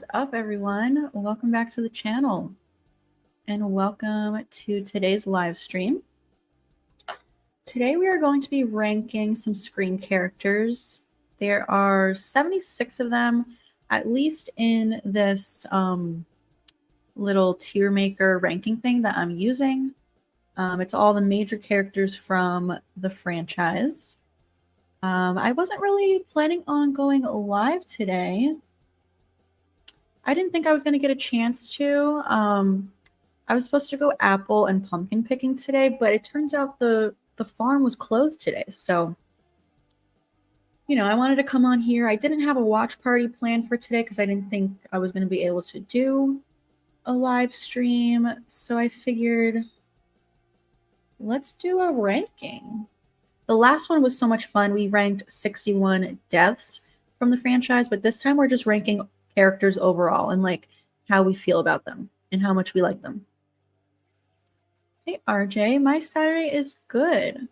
is up, everyone? Welcome back to the channel and welcome to today's live stream. Today we are going to be ranking some Scream characters. There are 76 of them, at least in this little tier maker ranking thing that I'm using. It's all the major characters from the franchise. I wasn't really planning on going live today. I didn't think I was going to get a chance to. I was supposed to go apple and pumpkin picking today, but it turns out the farm was closed today. So, you know, I wanted to come on here. I didn't have a watch party planned for today because I didn't think I was going to be able to do a live stream. So I figured, let's do a ranking. The last one was so much fun. We ranked 61 deaths from the franchise, but this time we're just ranking characters overall and like how we feel about them and how much we like them. Hey RJ, my Saturday is good.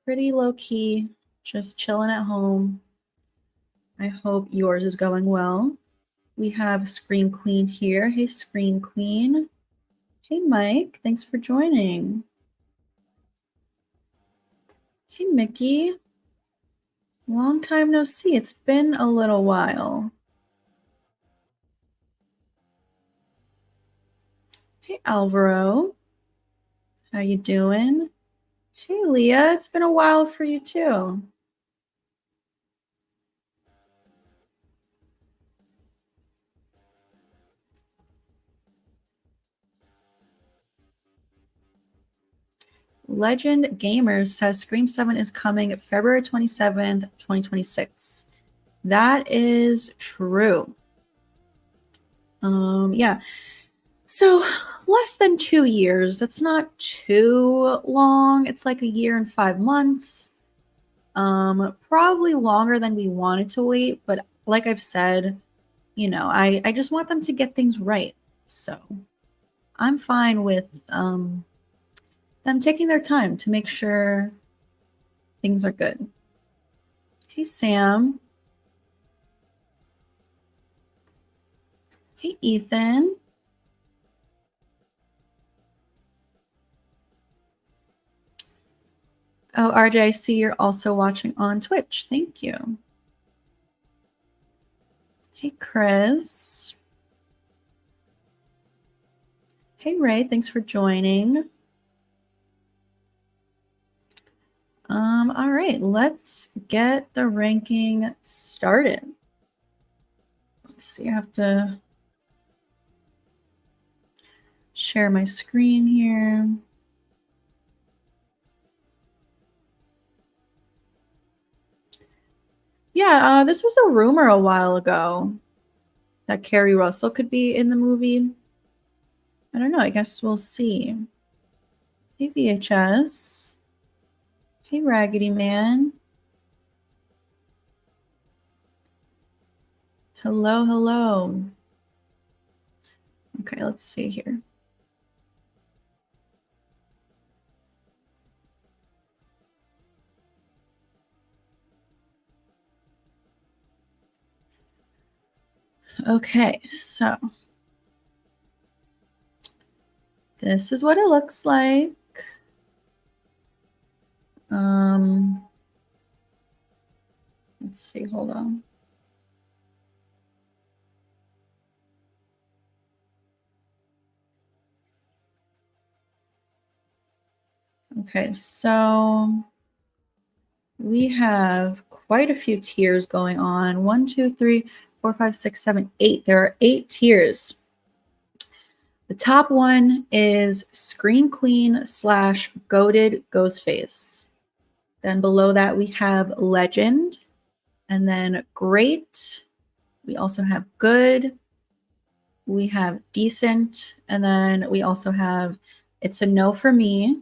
Pretty low key, just chilling at home. I hope yours is going well. We have Scream Queen here. Hey Scream Queen. Hey Mike, thanks for joining. Hey Mickey. Long time no see. It's been a little while. Hey Alvaro. How you doing? Hey Leah, it's been a while for you too. Legend Gamers says Scream 7 is coming February 27th, 2026. That is true. Yeah. So less than 2 years. That's not too long. It's like a year and 5 months. Probably longer than we wanted to wait, but like I've said, you know, I just want them to get things right. So I'm fine with them taking their time to make sure things are good. Hey Sam. Hey Ethan. Oh, RJ, I see you're also watching on Twitch. Thank you. Hey, Chris. Hey, Ray. Thanks for joining. All right, let's get the ranking started. Let's see, I have to share my screen here. Yeah, this was a rumor a while ago that Carrie Russell could be in the movie. I don't know. I guess we'll see. Hey, VHS. Hey, Raggedy Man. Hello, hello. Okay, let's see here. Okay, so this is what it looks like. Let's see, hold on. Okay, so we have quite a few tiers going on. 1, 2, 3, 4, 5, 6, 7, 8. There are 8 tiers. The top one is Scream Queen / Goated Ghostface. Then below that we have Legend, and then Great. We also have Good. We have Decent, and then we also have It's a No for Me,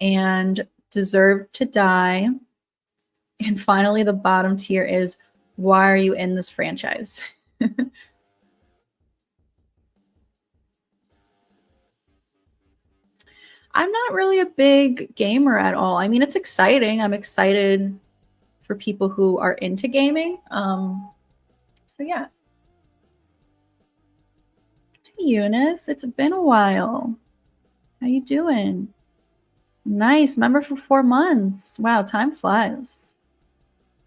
and Deserve to Die. And finally, the bottom tier is Why Are You in This Franchise? I'm not really a big gamer at all. I mean, it's exciting. I'm excited for people who are into gaming. So yeah. Eunice, it's been a while. How you doing? Nice, member for 4 months. Wow, time flies.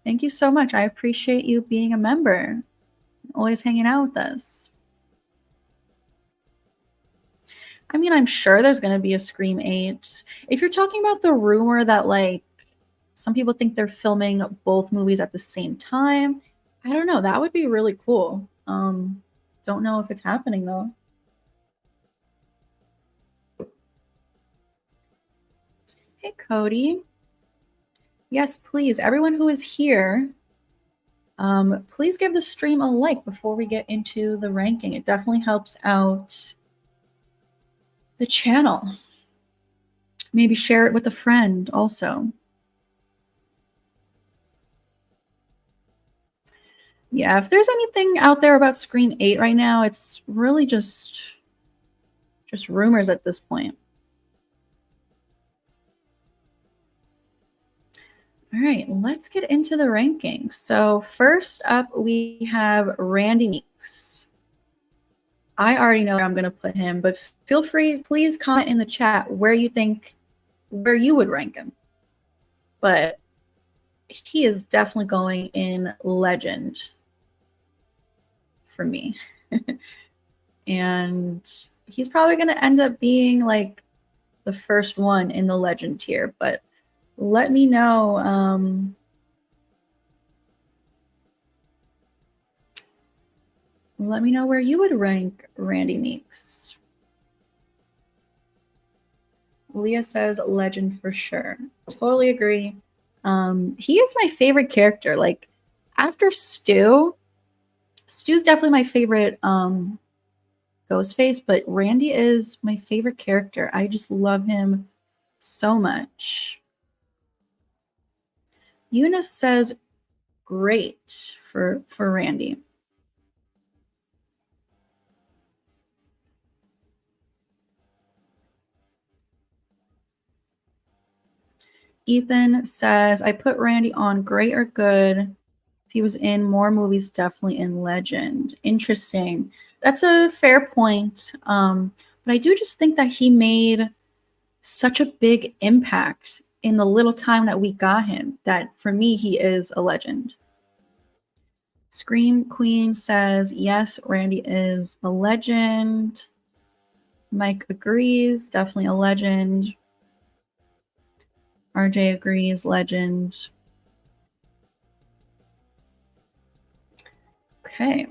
Thank you so much. I appreciate you being a member. Always hanging out with us. I mean, I'm sure there's going to be a Scream 8. If you're talking about the rumor that, like, some people think they're filming both movies at the same time, I don't know. That would be really cool. Don't know if it's happening, though. Hey, Cody. Yes, please. Everyone who is here, please give the stream a like before we get into the ranking. It definitely helps out the channel. Maybe share it with a friend also. Yeah, if there's anything out there about Scream 8 right now, it's really just rumors at this point. All right, let's get into the rankings. So first up, we have Randy Meeks. I already know where I'm going to put him, but feel free, please comment in the chat where you would rank him. But he is definitely going in legend for me. And he's probably going to end up being like the first one in the legend tier, but let me know where you would rank Randy Meeks. Leah says legend for sure. Totally agree. He is my favorite character. Like after Stu's definitely my favorite Ghostface, but Randy is my favorite character. I just love him so much. Eunice says great for Randy. Ethan says, I put Randy on great or good. If he was in more movies, definitely in legend. Interesting. That's a fair point. But I do just think that he made such a big impact in the little time that we got him that for me, he is a legend. Scream Queen says, yes, Randy is a legend. Mike agrees, definitely a legend. RJ agrees, legend. Okay.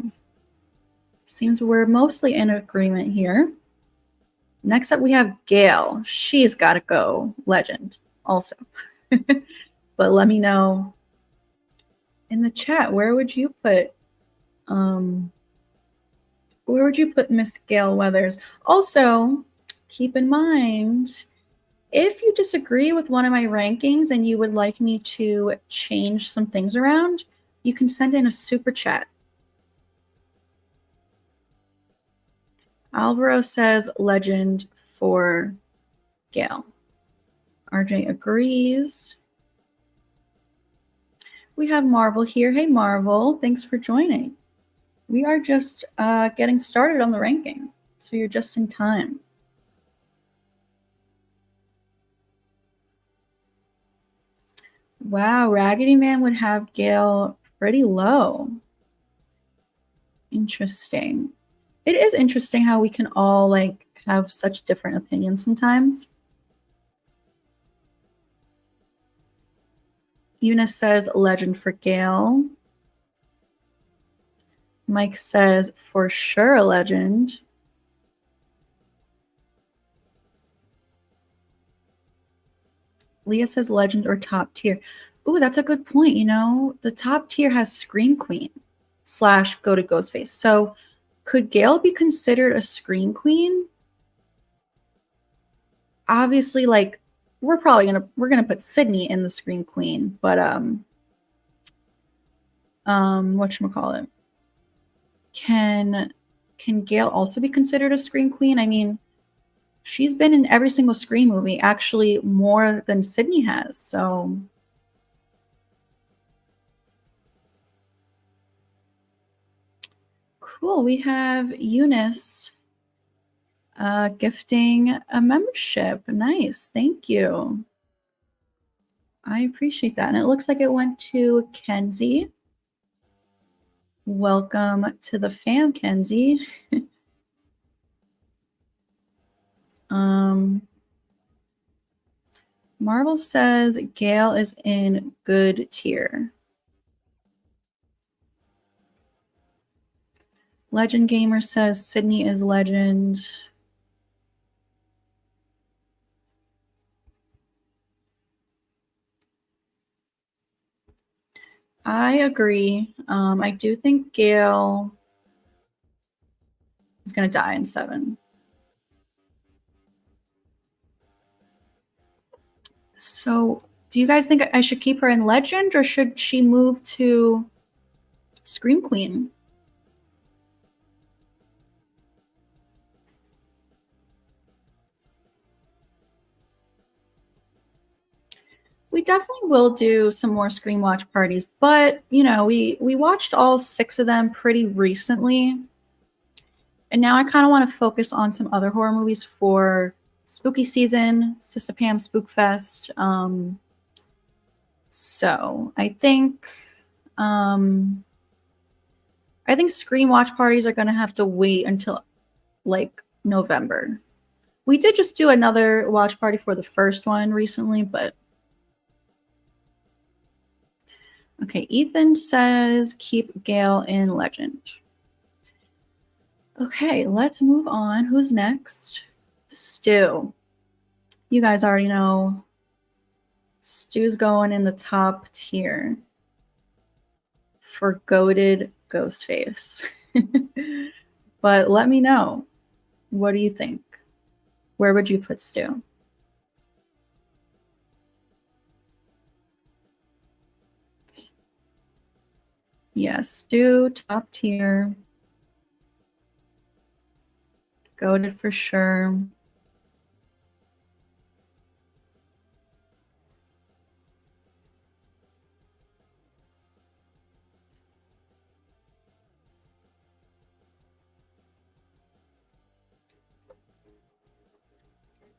Seems we're mostly in agreement here. Next up, we have Gail. She's got to go, legend also. But let me know in the chat, where would you put Miss Gail Weathers? Also, keep in mind, if you disagree with one of my rankings and you would like me to change some things around, you can send in a super chat. Alvaro says legend for Gail. RJ agrees. We have Marvel here. Hey, Marvel. Thanks for joining. We are just getting started on the ranking, so you're just in time. Wow, Raggedy Man would have Gail pretty low. Interesting. It is interesting how we can all like have such different opinions sometimes. Eunice says legend for Gail. Mike says for sure a legend. Leah says legend or top tier. Ooh, that's a good point. You know, the top tier has Scream Queen / go to Ghostface. So could Gail be considered a Scream Queen? Obviously, like we're gonna put Sydney in the Scream Queen, but whatchamacallit? Can Gail also be considered a Scream Queen? I mean, she's been in every single Scream movie, actually more than Sydney has. So cool. We have Eunice Gifting a membership. Nice. Thank you. I appreciate that. And it looks like it went to Kenzie. Welcome to the fam, Kenzie. Marvel says Gail is in good tier. Legend Gamer says Sydney is legend. I agree. I do think Gail is going to die in 7. So do you guys think I should keep her in Legend or should she move to Scream Queen? We definitely will do some more Scream watch parties, but you know, we watched all 6 of them pretty recently. And now I kind of want to focus on some other horror movies for spooky season, Sistapam Spookfest. So I think Scream watch parties are going to have to wait until like November. We did just do another watch party for the first one recently, but okay. Ethan says keep Gail in Legend. Okay, let's move on. Who's next? Stu. You guys already know Stu's going in the top tier for goated Ghostface. But let me know. What do you think? Where would you put Stu? Yes, Stu, top tier. Goated for sure.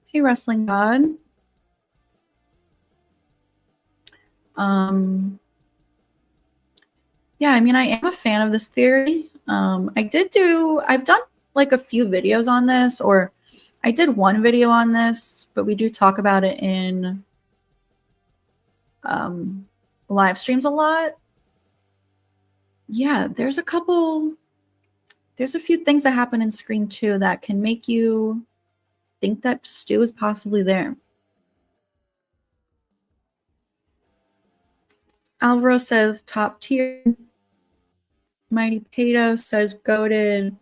Hey, Wrestling God. Yeah, I mean, I am a fan of this theory. I've done like a few videos on this, or I did one video on this, but we do talk about it in live streams a lot. Yeah, there's a few things that happen in Scream 2 that can make you think that Stu is possibly there. Alvaro says top tier. Mighty Pato says goated.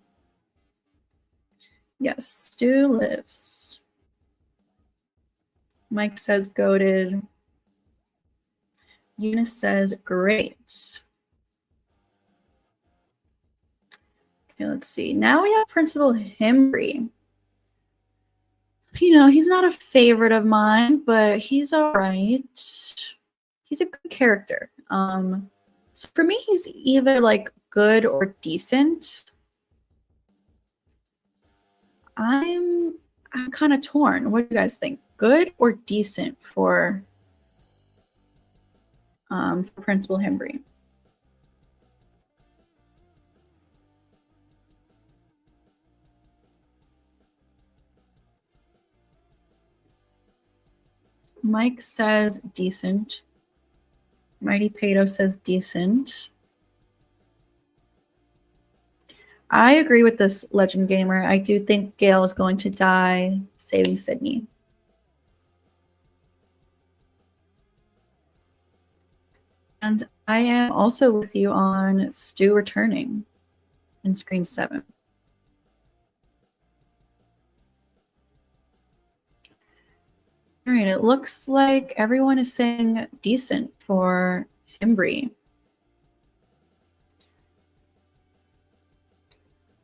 Yes, Stu lives. Mike says goated. Eunice says great. Okay, let's see. Now we have Principal Hembry. You know, he's not a favorite of mine, but he's all right. He's a good character. So for me, he's either like good or decent. I'm kind of torn. What do you guys think? Good or decent for Principal Hembry? Mike says decent. Mighty Pato says decent. I agree with this Legend Gamer. I do think Gail is going to die saving Sydney. And I am also with you on Stu returning in Scream 7. All right, it looks like everyone is saying decent for Hembry.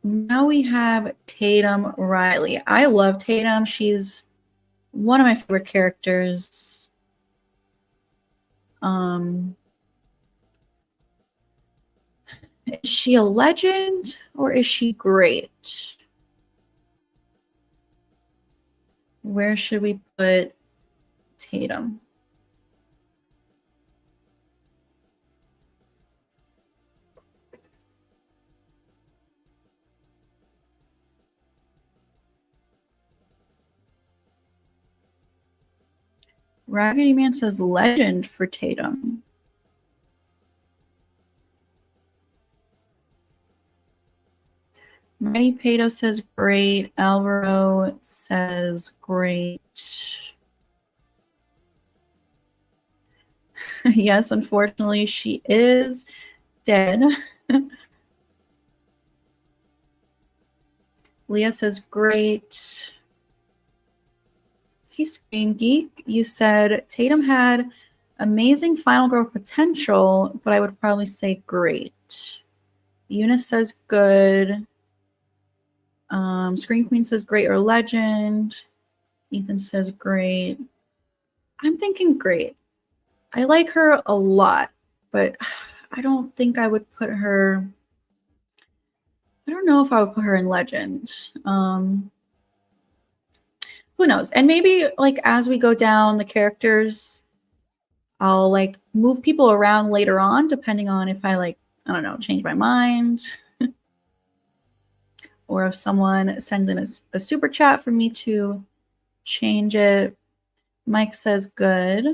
Now we have Tatum Riley. I love Tatum. She's one of my favorite characters. Is she a legend or is she great? Where should we put Tatum? Raggedy Man says legend for Tatum. Mighty Pato says great. Alvaro says great. Yes, unfortunately, she is dead. Leah says great. Hey, Screen Geek, you said Tatum had amazing final girl potential, but I would probably say great. Eunice says good. Screen Queen says great or legend. Ethan says great. I'm thinking great. I like her a lot, but I don't think I would put her. I don't know if I would put her in legend. Who knows? And maybe like as we go down the characters, I'll like move people around later on, depending on if I like, I don't know, change my mind. Or if someone sends in a super chat for me to change it. Mike says good.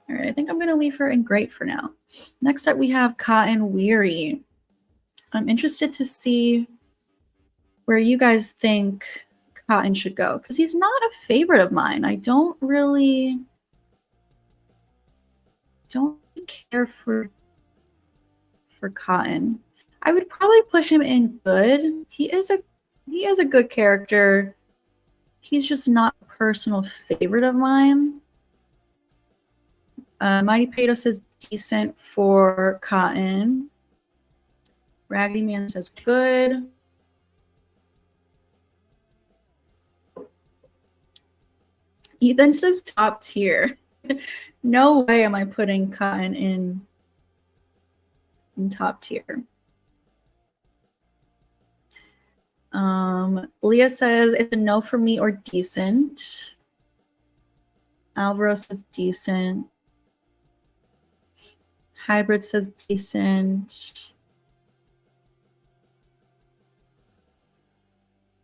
All right, I think I'm going to leave her in great for now. Next up, we have Cotton Weary. I'm interested to see where you guys think Cotton should go, because he's not a favorite of mine. I don't really care for Cotton. I would probably put him in good. He is a good character. He's just not a personal favorite of mine. Mighty Pato says decent for Cotton. Raggedy Man says good. Ethan says top tier. No way am I putting Cotton in top tier. Leah says it's a no for me or decent. Alvaro says decent. Hybrid says decent.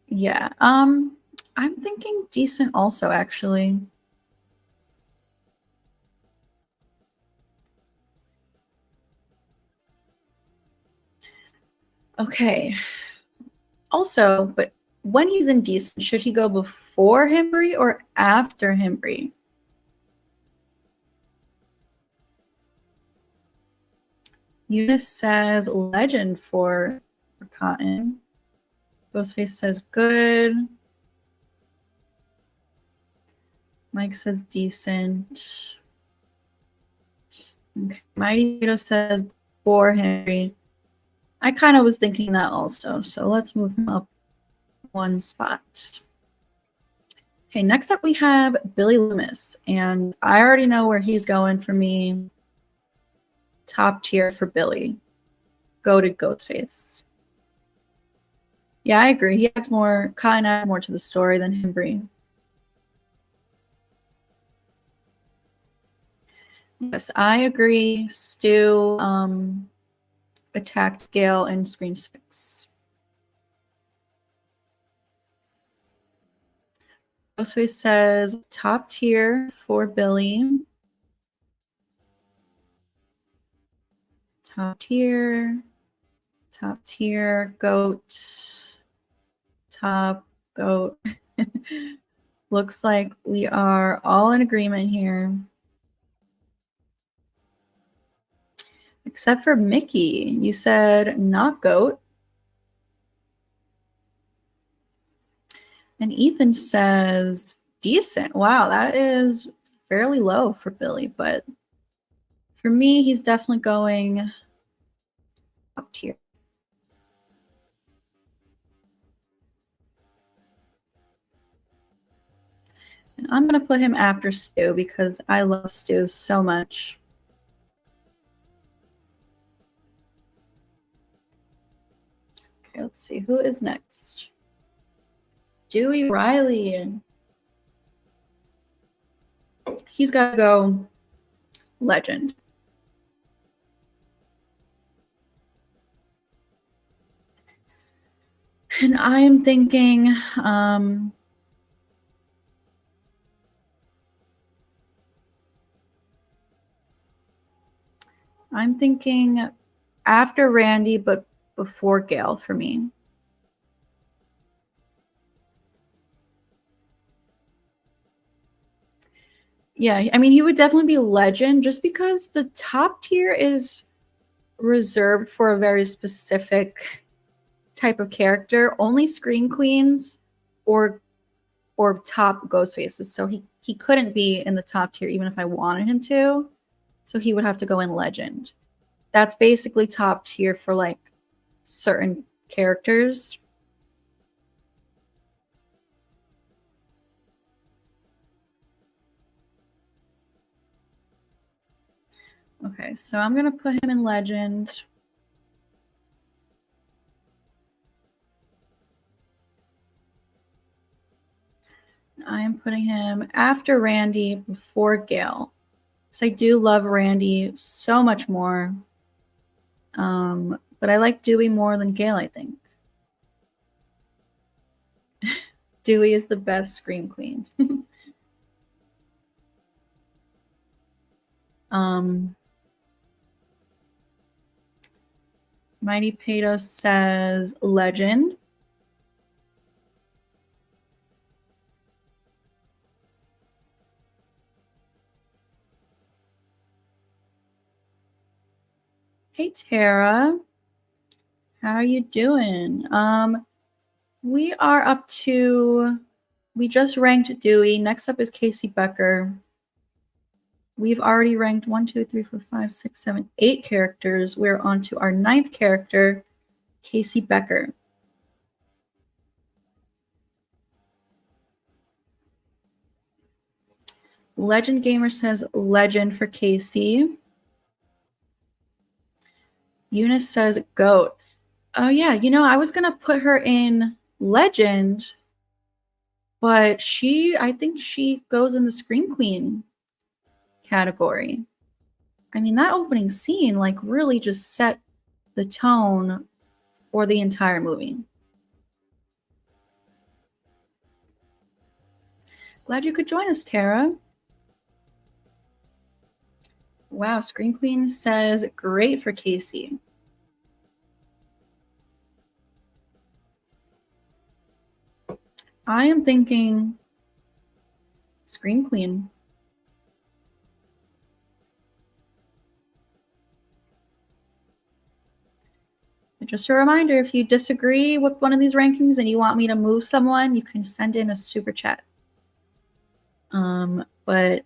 Yeah. I'm thinking decent also, actually. Okay. Also, but when he's in decent, should he go before Hembry or after Hembry? Eunice says legend for Cotton. Ghostface says good. Mike says decent. Okay. Mighty Vito says for Henry. I kind of was thinking that also, so let's move him up one spot. Okay, next up we have Billy Loomis, and I already know where he's going for me. Top tier for Billy. Goated Ghostface. Yeah, I agree. He adds more, Cotton adds more to the story than Hembry. Yes, I agree. Stu attacked Gale in Scream 6. Ghostface says top tier for Billy. Top tier. Top tier. Goat. Top goat. Looks like we are all in agreement here. Except for Mickey. You said not goat. And Ethan says decent. Wow, that is fairly low for Billy, but for me, he's definitely going up tier. And I'm going to put him after Stu because I love Stu so much. Okay, let's see. Who is next? Dewey Riley. He's got to go legend. And I am thinking, I'm thinking after Randy, but before Gail for me. Yeah, I mean, he would definitely be legend just because the top tier is reserved for a very specific type of character. Only Scream Queens or top ghost faces. So he couldn't be in the top tier even if I wanted him to. So he would have to go in legend. That's basically top tier for like certain characters. Okay, so I'm gonna put him in legend. I am putting him after Randy, before Gail. Because I do love Randy so much more. But I like Dewey more than Gail, I think. Dewey is the best Scream Queen. Mighty Pato says legend. Hey Tara, how are you doing? We are up to, we just ranked Dewey. Next up is Casey Becker. We've already ranked 1, 2, 3, 4, 5, 6, 7, 8 characters. We're on to our 9th character, Casey Becker. Legend Gamer says legend for Casey. Eunice says goat. Oh yeah, you know, I was gonna put her in legend, but I think she goes in the Scream Queen category. I mean, that opening scene like really just set the tone for the entire movie. Glad you could join us, Tara. Wow, Scream Queen says great for Casey. I am thinking Scream Queen. Just a reminder, if you disagree with one of these rankings and you want me to move someone, you can send in a super chat. But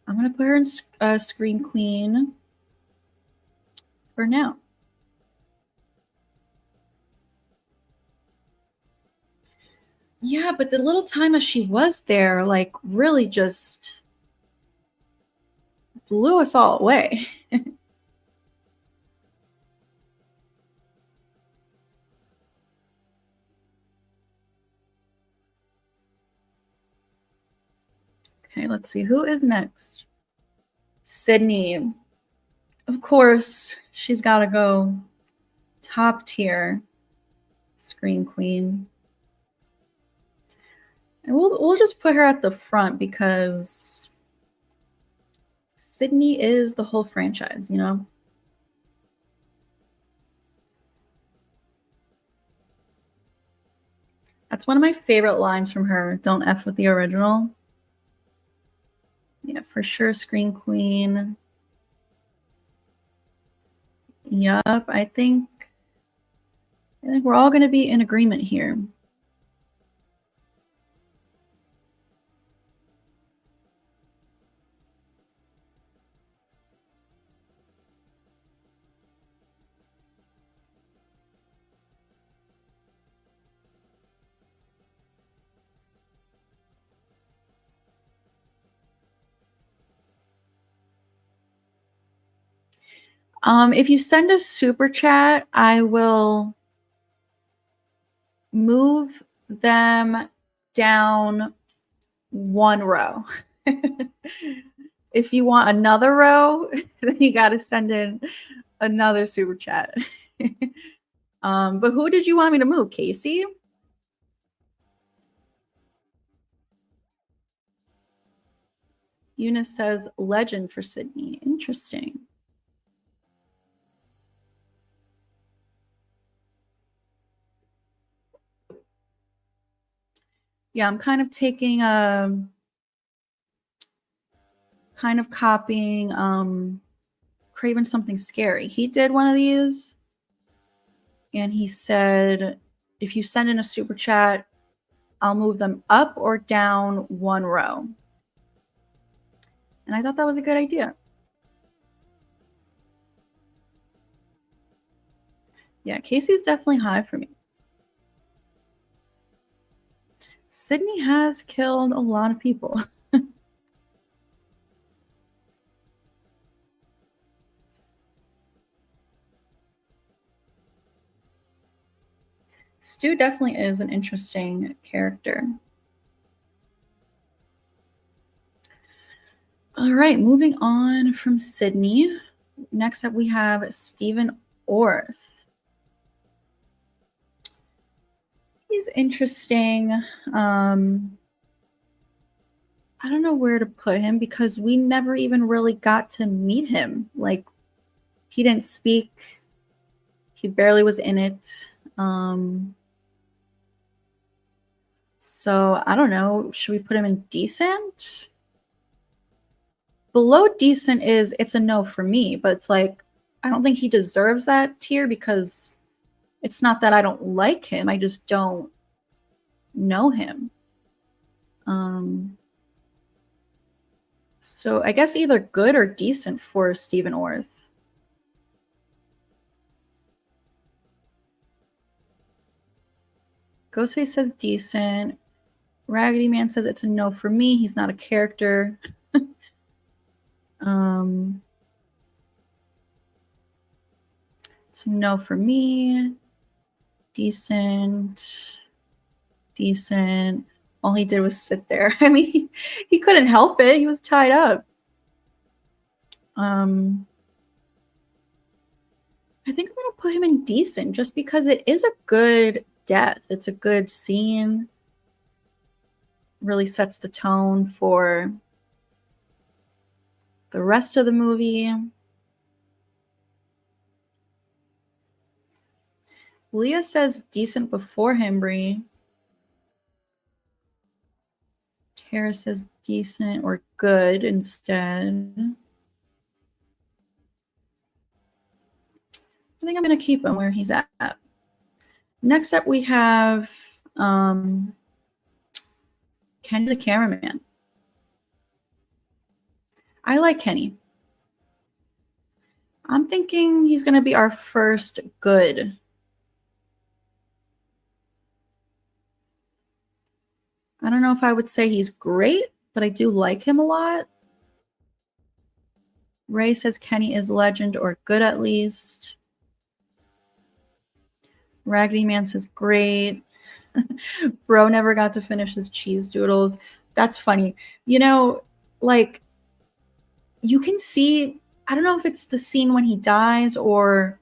I'm going to put her in Scream Queen for now. Yeah, but the little time that she was there, like, really just blew us all away. Okay, let's see. Who is next? Sydney. Of course, she's got to go top tier Scream Queen. And we'll just put her at the front because Sydney is the whole franchise, you know? That's one of my favorite lines from her. Don't F with the original. Yeah, for sure, Scream Queen. Yup, I think we're all going to be in agreement here. If you send a super chat, I will move them down one row. If you want another row, then you got to send in another super chat. But who did you want me to move, Casey? Eunice says legend for Sydney. Interesting. Yeah, I'm kind of taking kind of copying Craven Something Scary. He did one of these and he said, if you send in a super chat, I'll move them up or down one row. And I thought that was a good idea. Yeah, Casey's definitely high for me. Sydney has killed a lot of people. Stu definitely is an interesting character. All right, moving on from Sydney. Next up, we have Stephen Orth. He's interesting. I don't know where to put him because we never even really got to meet him. Like, he didn't speak. He barely was in it. So I don't know. Should we put him in decent? Below decent is it's a no for me, but it's like I don't think he deserves that tier because it's not that I don't like him. I just don't know him. So I guess either good or decent for Stephen Orth. Ghostface says decent. Raggedy Man says it's a no for me. He's not a character. It's a no for me. Decent. Decent. All he did was sit there. I mean, he couldn't help it. He was tied up. I think I'm going to put him in decent just because it is a good death. It's a good scene. Really sets the tone for the rest of the movie. Leah says decent before him, Brie. Tara says decent or good instead. I think I'm going to keep him where he's at. Next up, we have Kenny the cameraman. I like Kenny. I'm thinking he's going to be our first good. I don't know if I would say he's great, but I do like him a lot. Ray says Kenny is legend or good at least. Raggedy Man says great. Bro never got to finish his cheese doodles. That's funny. You know, like, you can see, I don't know if it's the scene when he dies or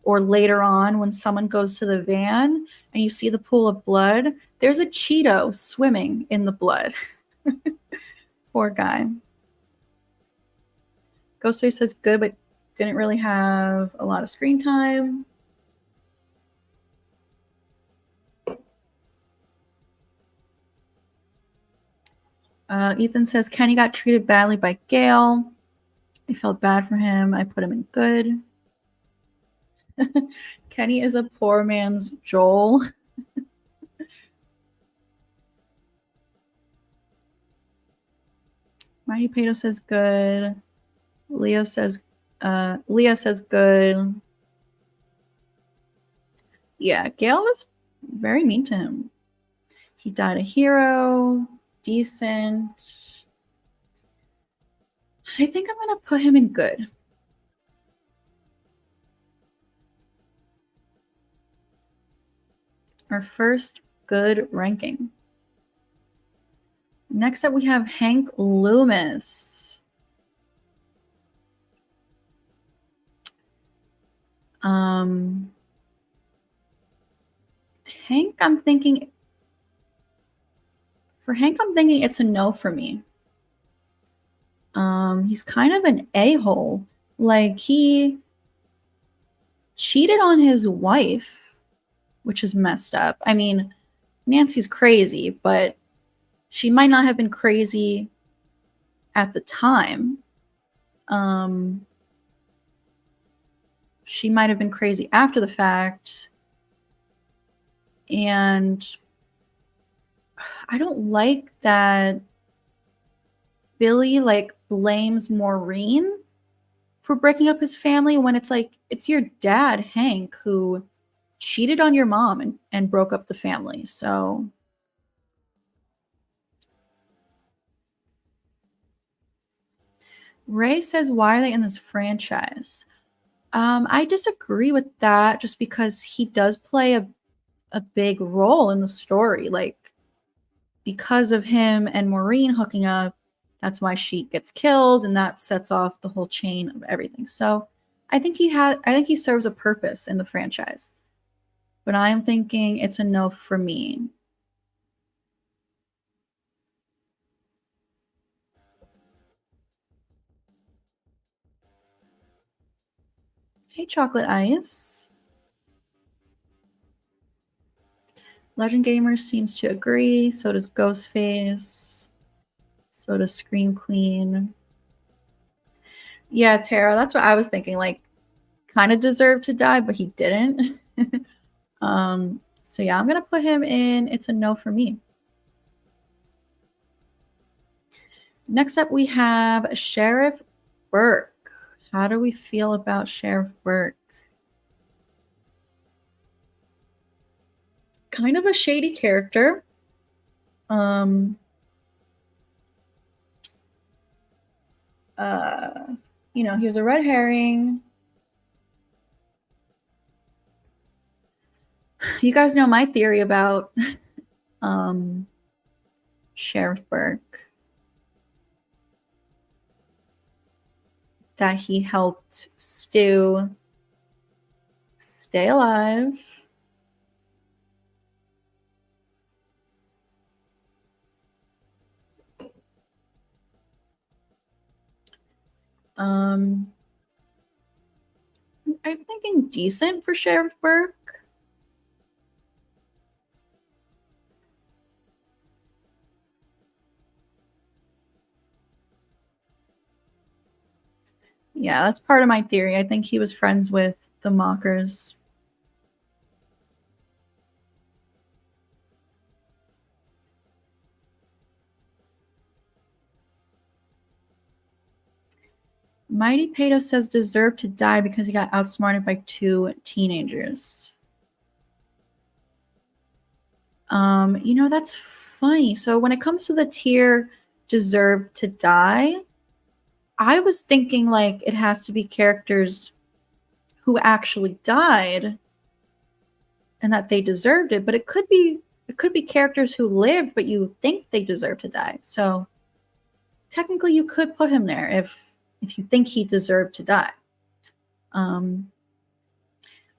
later on when someone goes to the van and you see the pool of blood. There's a Cheeto swimming in the blood. Poor guy. Ghostface says good, but didn't really have a lot of screen time. Ethan says Kenny got treated badly by Gail. I felt bad for him. I put him in good. Kenny is a poor man's Joel. Mighty Pato says good. Leah says good. Yeah, Gail was very mean to him. He died a hero. Decent. I think I'm going to put him in good. Our first Good ranking. Next up, we have Hank Loomis. Hank, I'm thinking it's a no for me. He's kind of an a-hole. Like, he cheated on his wife, which is messed up. I mean, Nancy's crazy, but she might not have been crazy at the time. She might have been crazy after the fact. And I don't like that Billy, like, blames Maureen for breaking up his family when it's like, it's your dad, Hank, who cheated on your mom and broke up the family. So Ray says, why are they in this franchise? I disagree with that, just because he does play a big role in the story. Like, because of him and Maureen hooking up, that's why she gets killed, and that sets off the whole chain of everything. So I think he serves a purpose in the franchise. But I am thinking it's a no for me. Hey, Chocolate Ice. Legend Gamer seems to agree. So does Ghostface. So does Scream Queen. Yeah, Tara, that's what I was thinking. Like, kind of deserved to die, but he didn't. So yeah, I'm gonna put him in. It's a no for me. Next up, we have Sheriff Burke. How do we feel about Sheriff Burke? Kind of a shady character. You know, he was a red herring. You guys know my theory about Sheriff Burke. That he helped Stu stay alive. I'm thinking decent for Sheriff Burke. Yeah, that's part of my theory. I think he was friends with the Mockers. Mighty Pato says deserved to die because he got outsmarted by 2 teenagers. You know, that's funny. So when it comes to the tier deserved to die, I was thinking like it has to be characters who actually died and that they deserved it, but it could be characters who lived but you think they deserve to die. So technically you could put him there if you think he deserved to die. I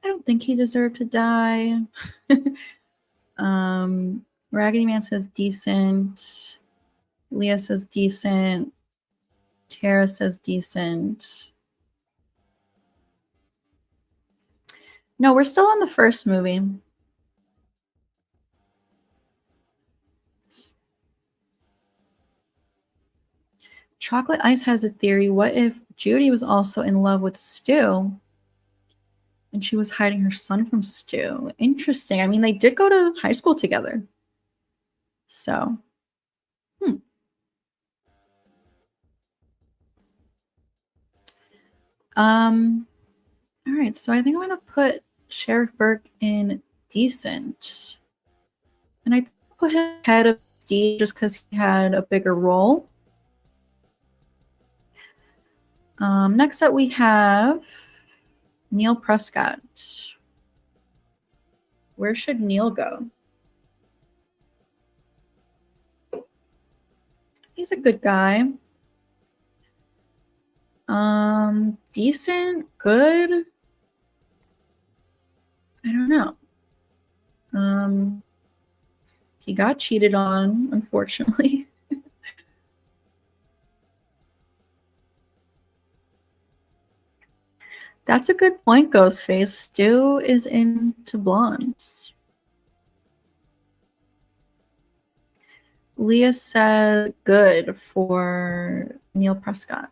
don't think he deserved to die. Raggedy Man says decent. Leah says decent. Tara says decent. No, we're still on the first movie. Chocolate Ice has a theory. What if Judy was also in love with Stu and she was hiding her son from Stu? Interesting. I mean, they did go to high school together. So, all right, so I think I'm going to put Sheriff Burke in decent. And I put him ahead of Steve just because he had a bigger role. Next up, we have Neil Prescott. Where should Neil go? He's a good guy. Decent, good. I don't know. He got cheated on, unfortunately. That's a good point, Ghostface. Stu is into blondes. Leah says good for Neil Prescott.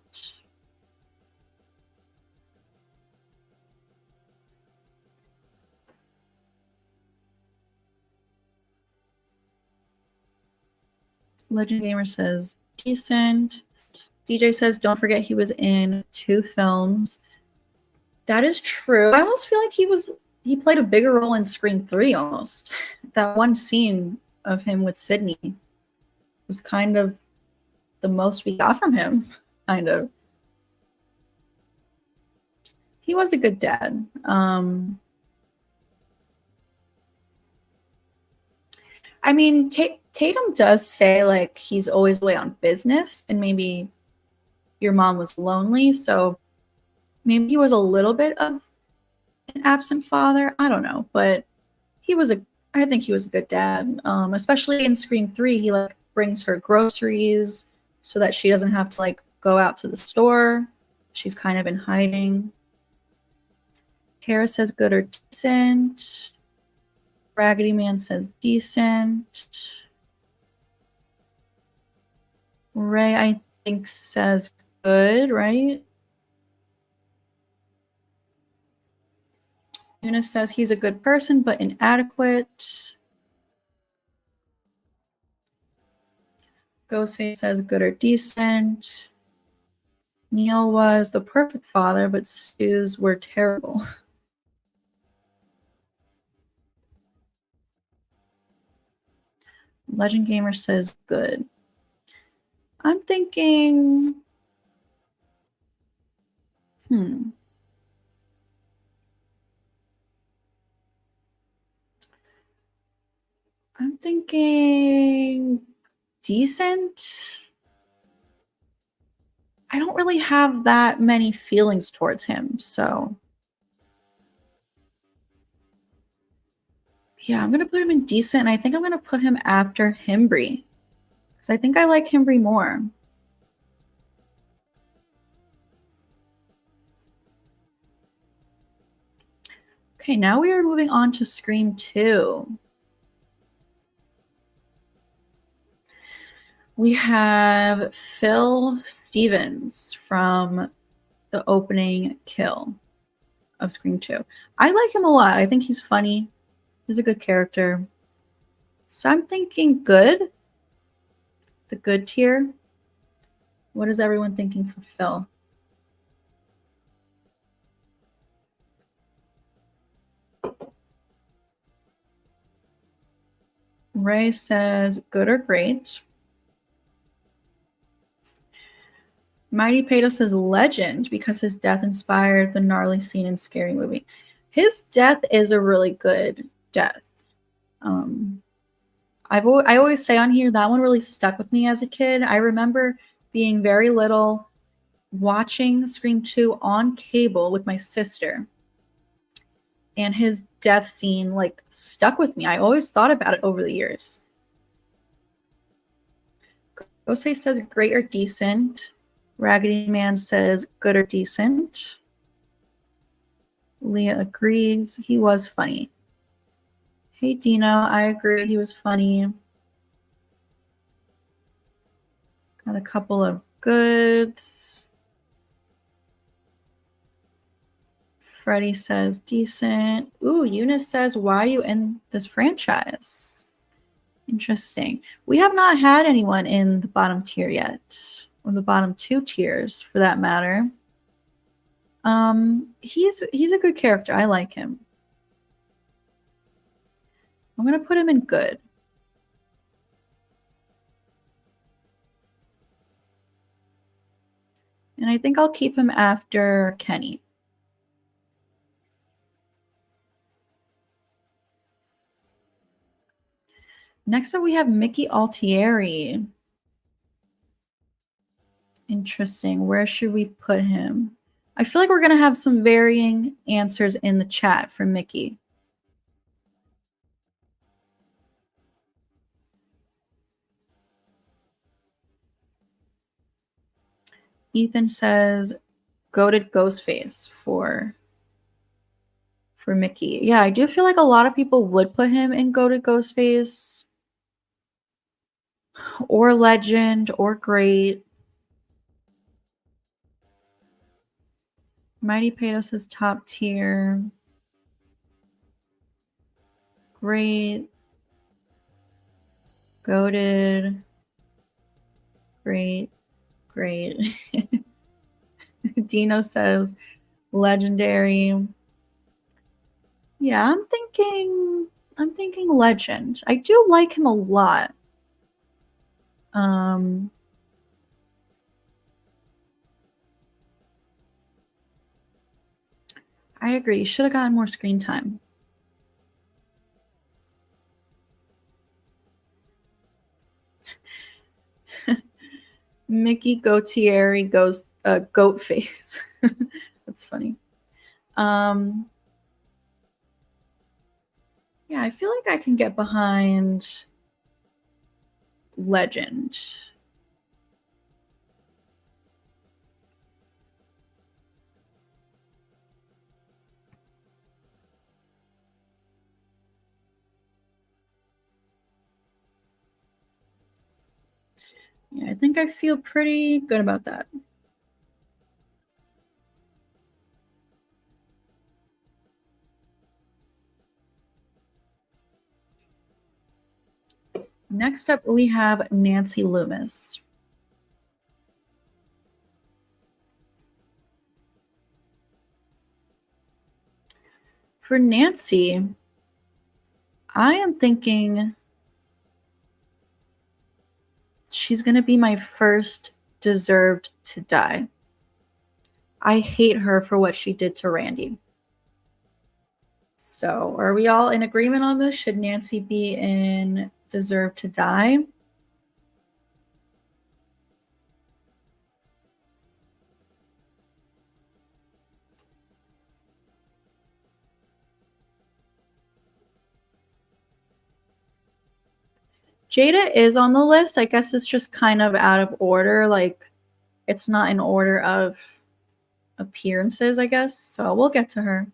Legend Gamer says decent. DJ says don't forget he was in 2 films. That is true. I almost feel like he played a bigger role in Scream 3 almost. That one scene of him with Sydney was kind of the most we got from him, kind of. He was a good dad. I mean, Tatum does say like he's always away on business, and maybe your mom was lonely, so maybe he was a little bit of an absent father. I don't know, but I think he was a good dad. Especially in Scream 3, he like brings her groceries so that she doesn't have to like go out to the store. She's kind of in hiding. Kara says good or decent. Raggedy Man says decent. Ray, I think, says good, right? Eunice says he's a good person, but inadequate. Ghostface says good or decent. Neil was the perfect father, but Stu's were terrible. Legend Gamer says good. I'm thinking, I'm thinking decent. I don't really have that many feelings towards him, so yeah, I'm gonna put him in decent, and I think I'm gonna put him after Himbry, because I think I like Himbry more. Okay, now we are moving on to Scream 2. We have Phil Stevens from the opening kill of Scream 2. I like him a lot. I think he's funny. He's a good character. So I'm thinking good. The good tier. What is everyone thinking for Phil? Ray says good or great. Mighty Pato says legend because his death inspired the gnarly scene in Scary Movie. His death is a really good death. I always say on here that one really stuck with me as a kid. I remember being very little, watching Scream 2 on cable with my sister, and his death scene like stuck with me. I always thought about it over the years. Ghostface says great or decent. Raggedy Man says good or decent. Leah agrees. He was funny. Hey, Dino, I agree. He was funny. Got a couple of goods. Freddie says decent. Ooh, Eunice says, why are you in this franchise? Interesting. We have not had anyone in the bottom tier yet, or the bottom 2 tiers for that matter. He's a good character. I like him. I'm gonna put him in good. And I think I'll keep him after Kenny. Next up, we have Mickey Altieri. Interesting. Where should we put him? I feel like we're going to have some varying answers in the chat for Mickey. Ethan says goated Ghostface for Mickey. Yeah, I do feel like a lot of people would put him in goated Ghostface or legend or great. Mighty Pato says top tier. Great. Goated. Great. Great. Dino says legendary. Yeah, I'm thinking legend. I do like him a lot. I agree. Should have gotten more screen time. Mickey Gautieri goes goat face. That's funny. Yeah, I feel like I can get behind legend. Yeah, I think I feel pretty good about that. Next up, we have Nancy Loomis. For Nancy, I am thinking she's going to be my first deserved to die. I hate her for what she did to Randy. So, are we all in agreement on this? Should Nancy be in deserve to die? Jada is on the list. I guess it's just kind of out of order. Like, it's not in order of appearances, I guess. So we'll get to her.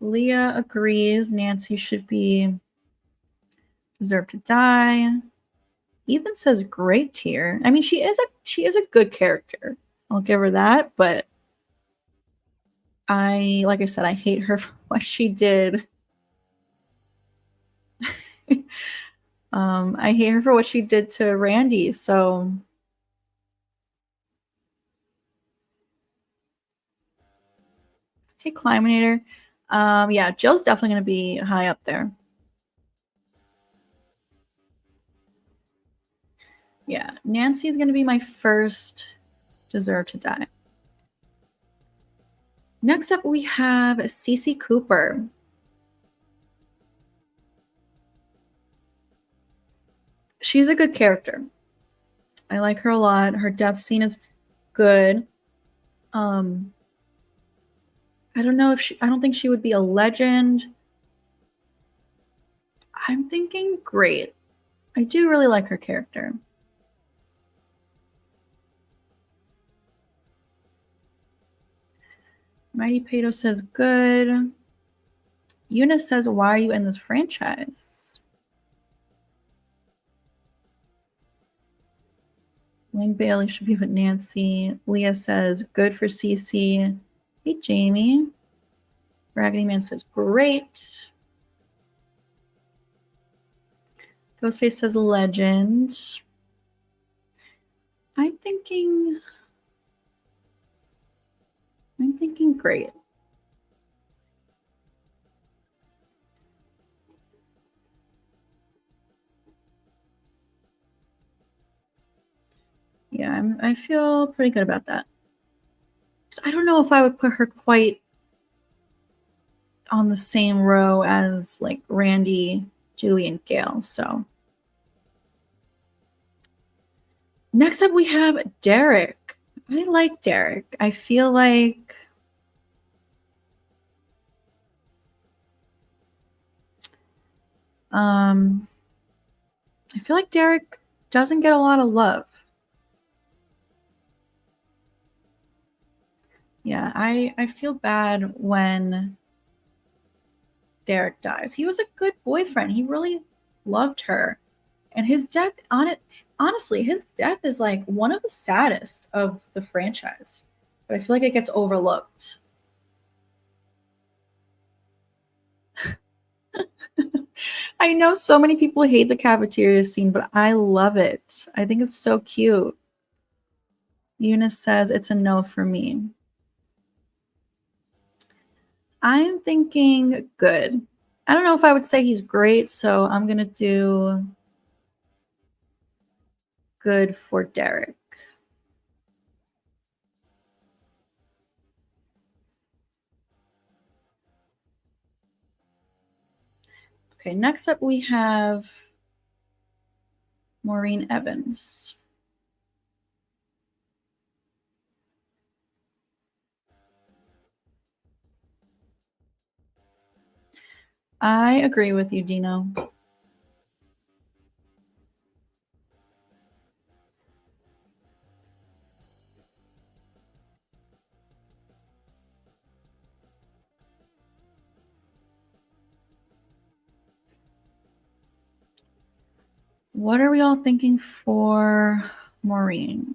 Leah agrees Nancy should be deserve to die. Ethan says great tier. I mean, she is a good character. I'll give her that, but like I said, I hate her for what she did. I hate her for what she did to Randy. So hey, Climinator. Yeah, Jill's definitely gonna be high up there. Yeah, Nancy's gonna be my first deserve to die. Next up, we have Cece Cooper. She's a good character. I like her a lot. Her death scene is good. I don't know if I don't think she would be a legend. I'm thinking great. I do really like her character. Mighty Pato says good. Eunice says, why are you in this franchise? Wayne Bailey should be with Nancy. Leah says, good for Cece. Hey, Jamie. Raggedy Man says, great. Ghostface says, legend. I'm thinking great. Yeah, I feel pretty good about that. I don't know if I would put her quite on the same row as like Randy, Dewey, and Gail. So next up we have Derek. I like Derek. I feel like Derek doesn't get a lot of love. Yeah, I feel bad when Derek dies. He was a good boyfriend. He really loved her. And his death on it, honestly, his death is like one of the saddest of the franchise. But I feel like it gets overlooked. I know so many people hate the cafeteria scene, but I love it. I think it's so cute. Eunice says it's a no for me. I'm thinking good. I don't know if I would say he's great, so I'm going to do good for Derek. Okay, next up we have Maureen Evans. I agree with you, Dino. What are we all thinking for Maureen?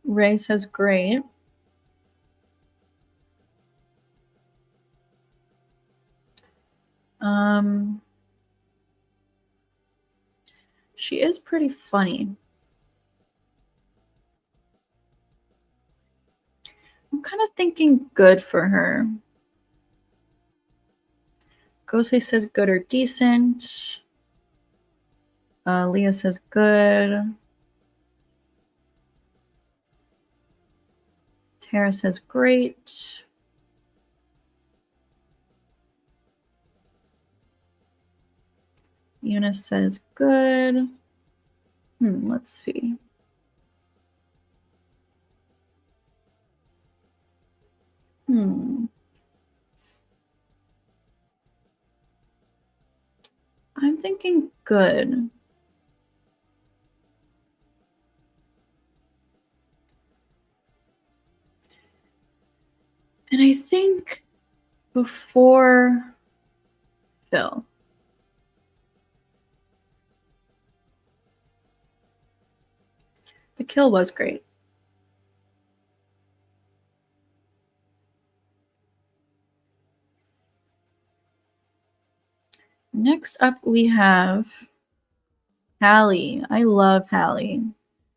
Ray says great. She is pretty funny. I'm kind of thinking good for her. Ghostface says good or decent. Leah says good. Tara says great. Eunice says good. Let's see. I'm thinking good. And I think before Phil. The kill was great. Next up, we have Hallie. I love Hallie.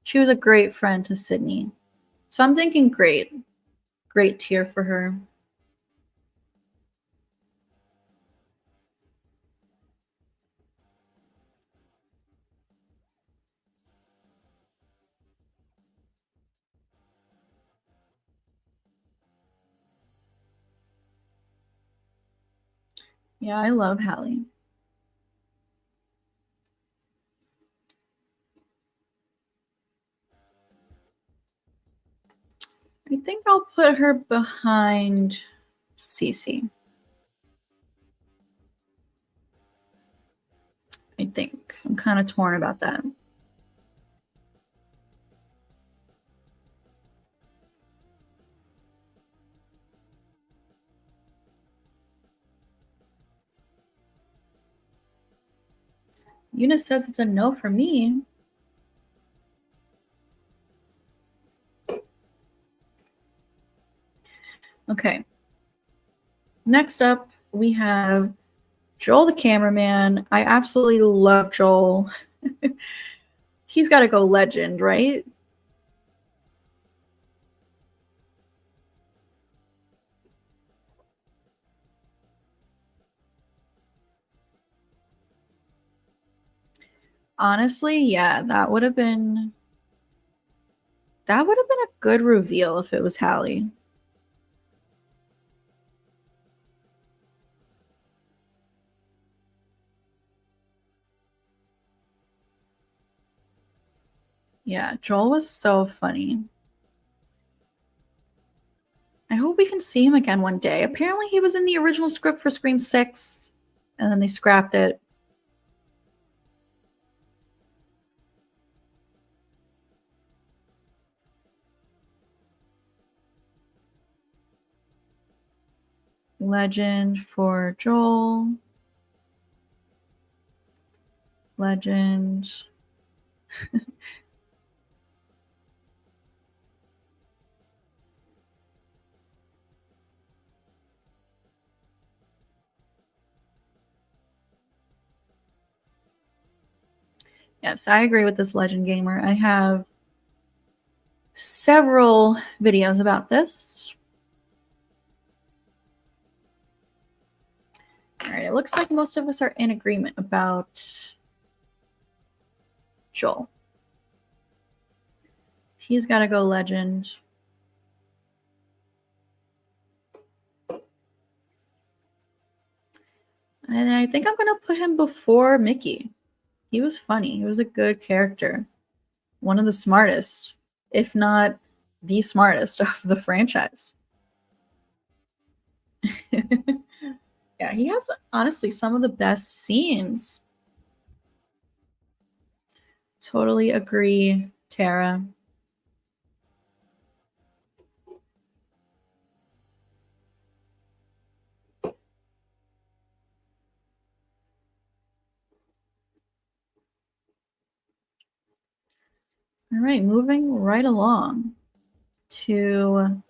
She was a great friend to Sydney. So I'm thinking great. Great tier for her. Yeah, I love Hallie. I think I'll put her behind Cece. I think. I'm kind of torn about that. Eunice says it's a no for me. Okay. Next up, we have Joel the cameraman. I absolutely love Joel. He's got to go legend, right? Honestly, yeah, that would have been a good reveal if it was Hallie. Yeah, Joel was so funny. I hope we can see him again one day. Apparently he was in the original script for Scream 6, and then they scrapped it. Legend for Joel. Legend. Yes, I agree with this Legend Gamer. I have several videos about this. All right, it looks like most of us are in agreement about Joel. He's got to go Legend. And I think I'm going to put him before Mickey. He was funny. He was a good character. One of the smartest, if not the smartest of the franchise. Yeah, he has honestly some of the best scenes. Totally agree, Tara. All right, moving right along to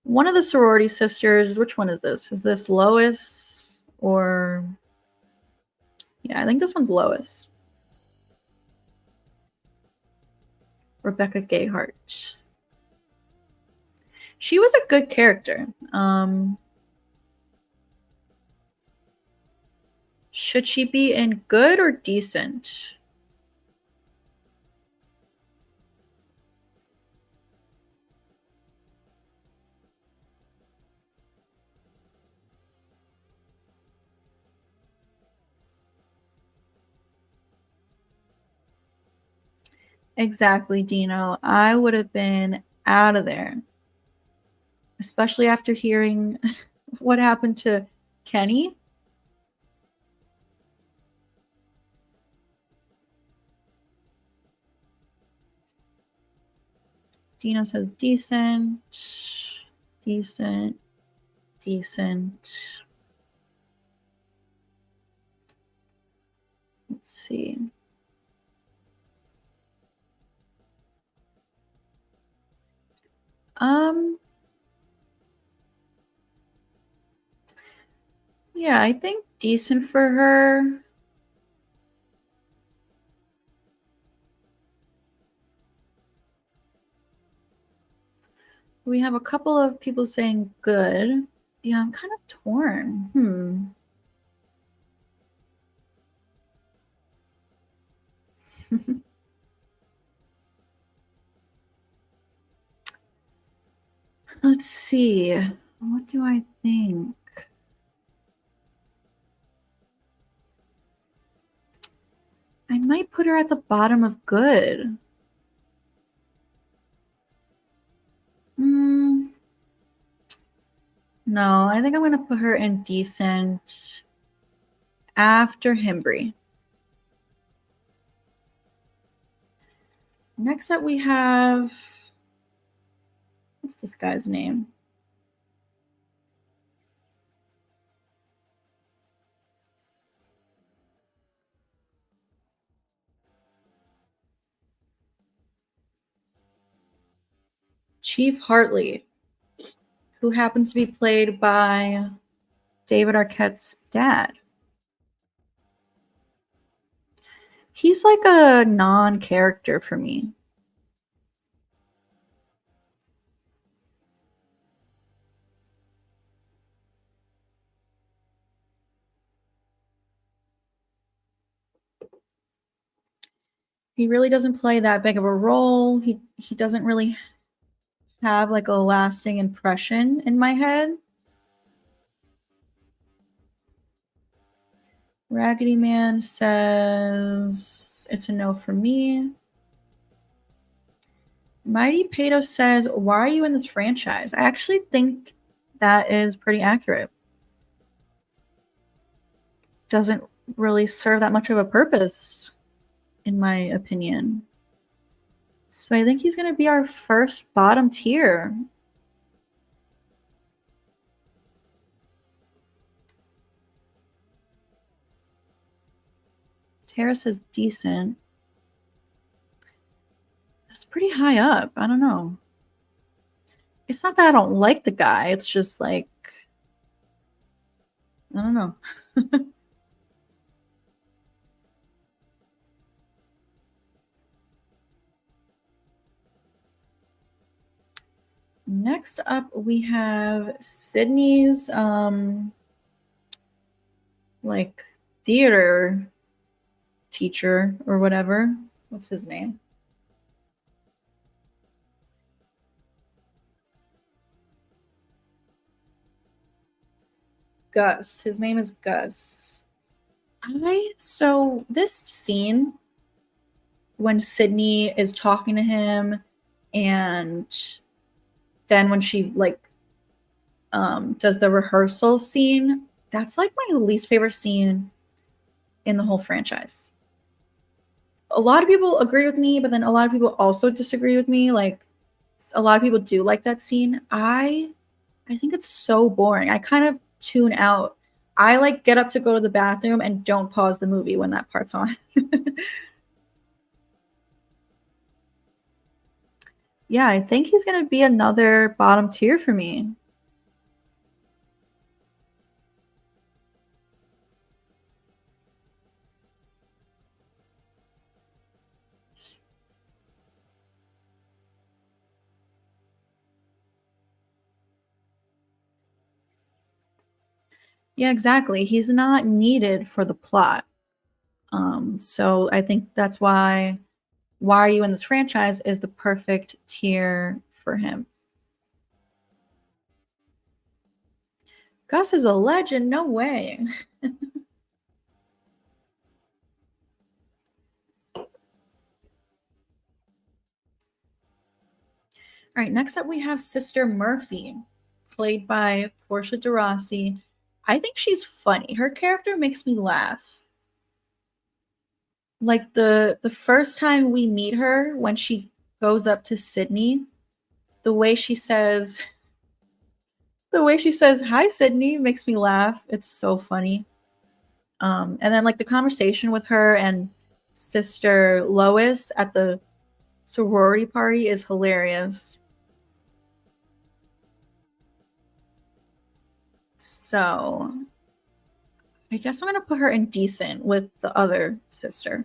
one of the sorority sisters. Which one is this? Is this Lois or... Yeah, I think this one's Lois. Rebecca Gayhart. She was a good character. Should she be in good or decent? Exactly, Dino. I would have been out of there. Especially after hearing what happened to Kenny. Dino says decent, decent, decent. Let's see. Yeah, I think decent for her. We have a couple of people saying good. Yeah, I'm kind of torn. Let's see. What do I think? I might put her at the bottom of good. No, I think I'm going to put her in decent after Himbry. Next up, we have... What's this guy's name? Chief Hartley. who happens to be played by David Arquette's dad. He's like a non-character for me. He really doesn't play that big of a role. He doesn't really have like a lasting impression in my head. Raggedy Man says it's a no for me. Mighty Pato says, why are you in this franchise? I actually think that is pretty accurate. Doesn't really serve that much of a purpose, in my opinion. So I think he's going to be our first bottom tier. Tara says decent. That's pretty high up. I don't know. It's not that I don't like the guy. It's just like, I don't know. Next up, we have Sydney's like theater teacher or whatever. What's his name? Gus. His name is Gus. So this scene when Sydney is talking to him, and then when she like does the rehearsal scene, that's like my least favorite scene in the whole franchise. A lot of people agree with me, but then a lot of people also disagree with me. Like a lot of people do like that scene. I think it's so boring. I kind of tune out. I like get up to go to the bathroom and don't pause the movie when that part's on. Yeah, I think he's going to be another bottom tier for me. Yeah, exactly. He's not needed for the plot. So I think that's why Are You in This Franchise is the perfect tier for him. Gus is a legend. No way. All right, next up we have Sister Murphy, played by Portia de Rossi. I think she's funny. Her character makes me laugh. Like the first time we meet her, when she goes up to Sydney, the way she says hi Sydney makes me laugh. It's so funny. And then like the conversation with her and Sister Lois at the sorority party is hilarious. So I guess I'm gonna put her in decent with the other sister.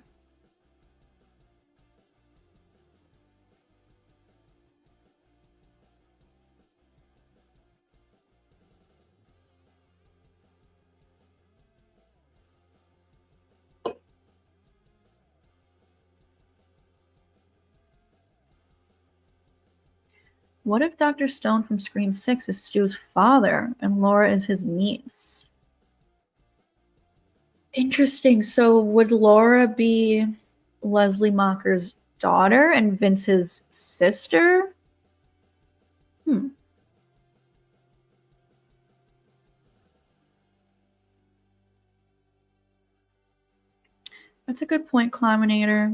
What if Dr. Stone from Scream 6 is Stu's father and Laura is his niece? Interesting. So would Laura be Leslie Macher's daughter and Vince's sister? That's a good point, Claminator.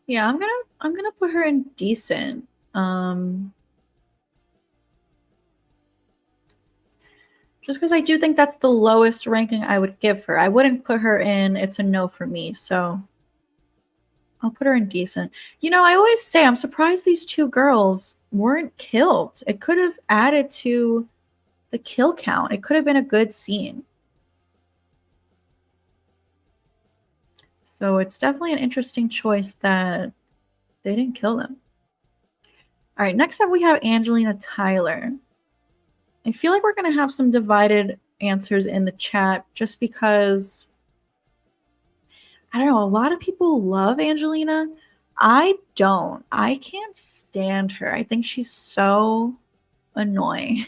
Yeah, I'm gonna put her in decent. Just because I do think that's the lowest ranking I would give her. I wouldn't put her in It's a No for me. So I'll put her in decent. You know, I always say I'm surprised these two girls weren't killed. It could have added to the kill count. It could have been a good scene. So it's definitely an interesting choice that they didn't kill them. All right, next up we have Angelina Tyler. I feel like we're going to have some divided answers in the chat just because, I don't know, a lot of people love Angelina. I don't. I can't stand her. I think she's so annoying.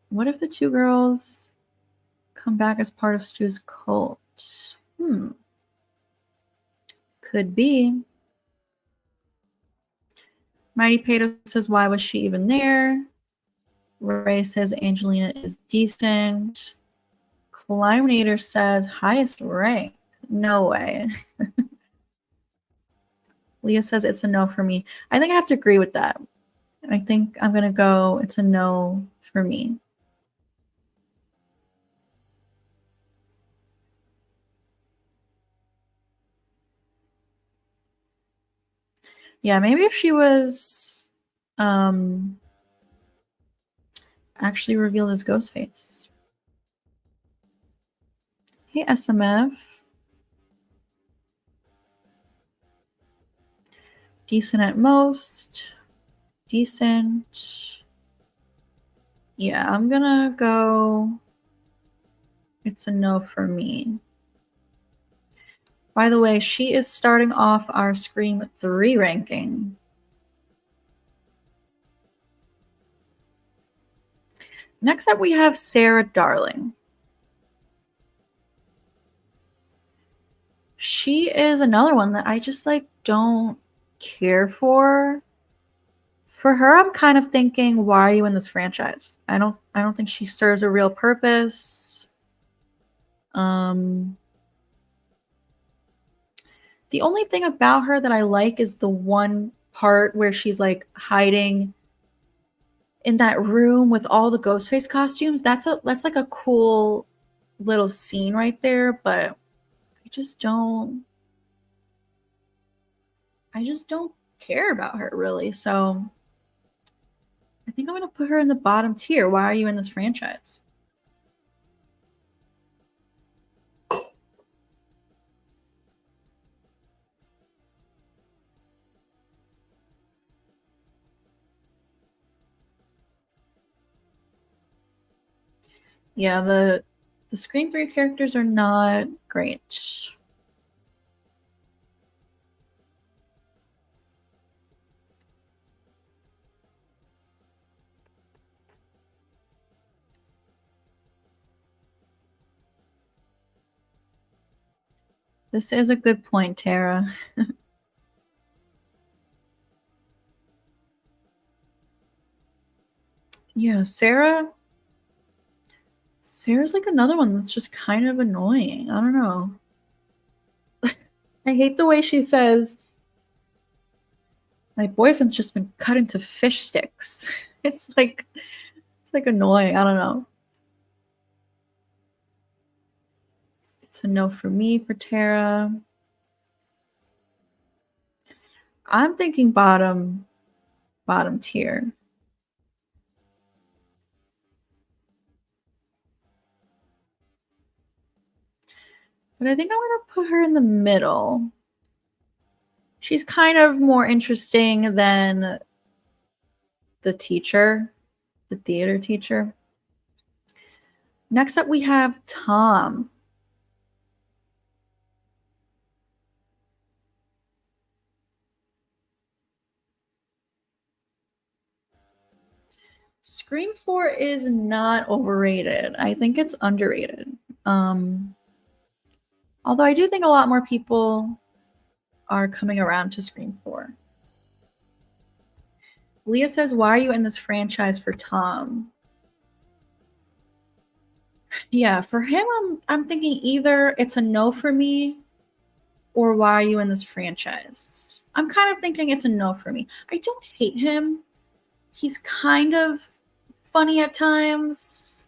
What if the two girls come back as part of Stu's cult? Could be. Mighty Pato says, why was she even there? Ray says Angelina is decent. Climinator says highest rank. No way. Leah says it's a no for me. I think I have to agree with that. I think I'm going to go, it's a no for me. Yeah, maybe if she was actually revealed as Ghostface. Hey, SMF. Decent at most. Decent. Yeah, I'm gonna go. It's a no for me. By the way, she is starting off our Scream 3 ranking. Next up, we have Sarah Darling. She is another one that I just like don't care for. For her, I'm kind of thinking, why are you in this franchise? I don't think she serves a real purpose. The only thing about her that I like is the one part where she's like hiding in that room with all the Ghostface costumes. That's like a cool little scene right there, but I just don't care about her really. So I think I'm going to put her in the bottom tier. Why are you in this franchise? Yeah, the Scream 3 characters are not great. This is a good point, Tara. Yeah, Sarah's like another one that's just kind of annoying. I don't know. I hate the way she says, my boyfriend's just been cut into fish sticks. It's like annoying. I don't know. It's a no for me for Tara. I'm thinking bottom tier. But I think I'm going to put her in the middle. She's kind of more interesting than the teacher, the theater teacher. Next up, we have Tom. Scream 4 is not overrated. I think it's underrated. Although I do think a lot more people are coming around to Scream 4. Leah says, why are you in this franchise for Tom? Yeah, for him, I'm thinking either it's a no for me or why are you in this franchise? I'm kind of thinking it's a no for me. I don't hate him. He's kind of funny at times.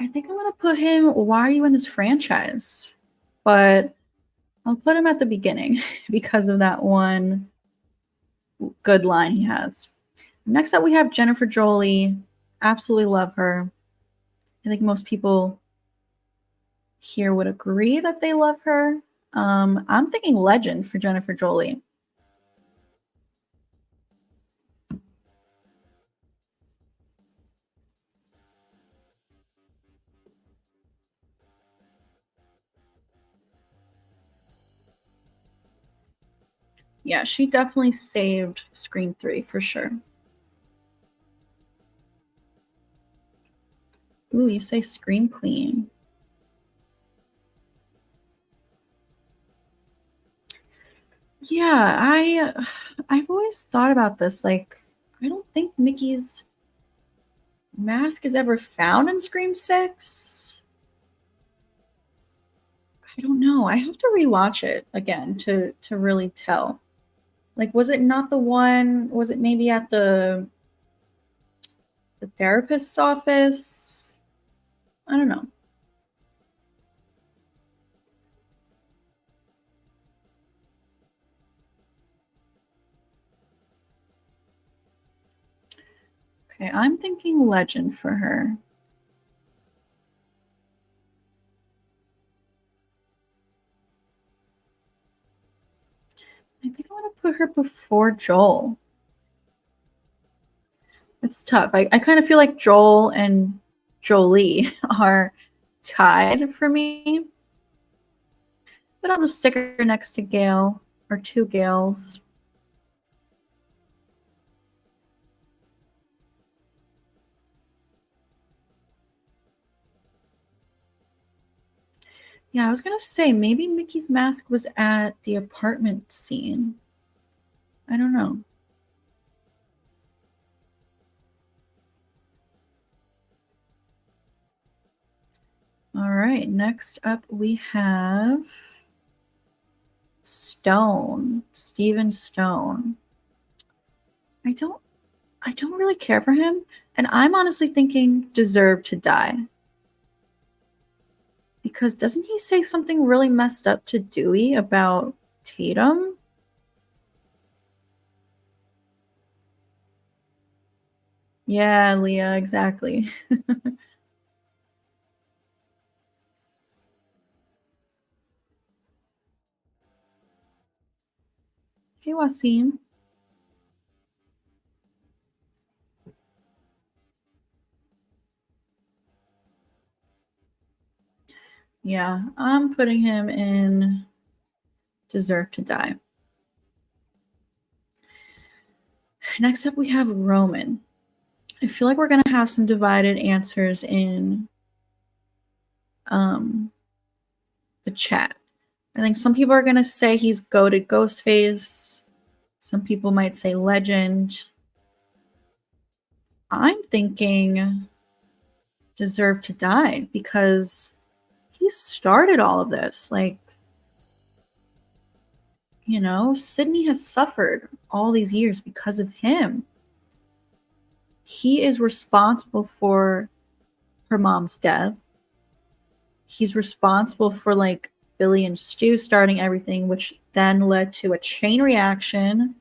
I think I'm going to put him, why are you in this franchise? But I'll put him at the beginning because of that one good line he has. Next up, we have Jennifer Jolie. Absolutely love her. I think most people here would agree that they love her. I'm thinking legend for Jennifer Jolie. Yeah, she definitely saved Scream 3 for sure. Ooh, you say Scream Queen. Yeah, I've always thought about this. Like, I don't think Mickey's mask is ever found in Scream 6. I don't know. I have to rewatch it again to really tell. Like, was it not the one? Was it maybe at the therapist's office? I don't know. Okay, I'm thinking legend for her. I think I want to put her before Joel. It's tough. I kind of feel like Joel and Jolie are tied for me. But I'll just stick her next to Gail, or two Gails. Yeah, I was going to say, maybe Mickey's mask was at the apartment scene. I don't know. All right, next up we have Stone, Stephen Stone. I don't really care for him, and I'm honestly thinking deserve to die. Because doesn't he say something really messed up to Dewey about Tatum? Yeah, Leah, exactly. Hey, Wasim. Yeah, I'm putting him in deserve to die. Next up, we have Roman. I feel like we're going to have some divided answers in the chat. I think some people are going to say he's goated Ghostface. Some people might say legend. I'm thinking deserve to die because he started all of this. Like, you know, Sydney has suffered all these years because of him. He is responsible for her mom's death. He's responsible for like Billy and Stu starting everything, which then led to a chain reaction.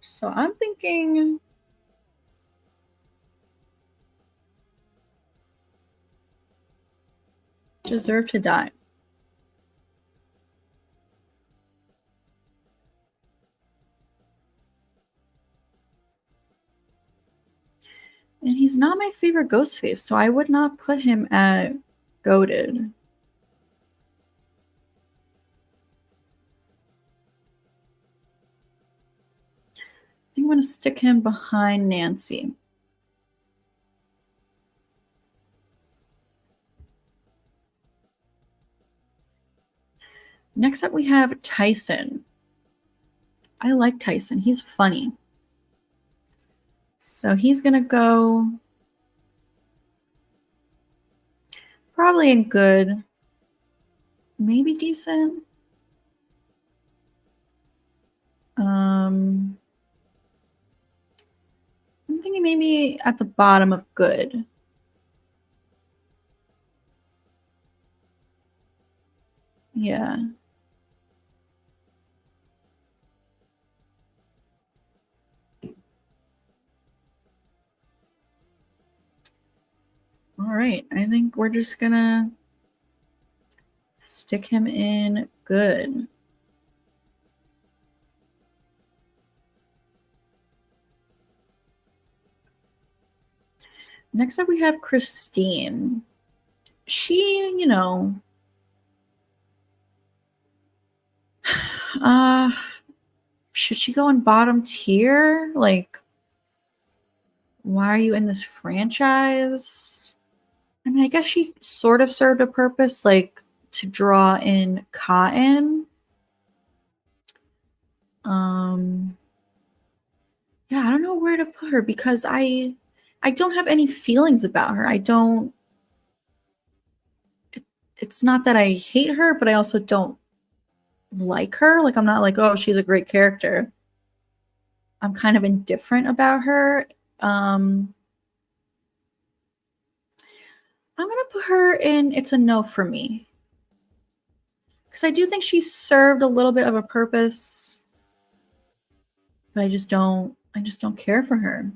So I'm thinking deserve to die. And he's not my favorite Ghostface, so I would not put him at goated. I think I'm going to stick him behind Nancy. Next up, we have Tyson. I like Tyson. He's funny. So he's going to go probably in good, maybe decent. thinking maybe at the bottom of good. Yeah. All right. I think we're just gonna stick him in good. Next up, we have Christine. She, you know, should she go in bottom tier? Like, why are you in this franchise? I mean, I guess she sort of served a purpose, like to draw in Cotton. Yeah, I don't know where to put her because I don't have any feelings about her. It's not that I hate her, but I also don't like her. Like, I'm not like, oh, she's a great character. I'm kind of indifferent about her. I'm gonna put her in it's a no for me. Because I do think she served a little bit of a purpose, but I just don't care for her.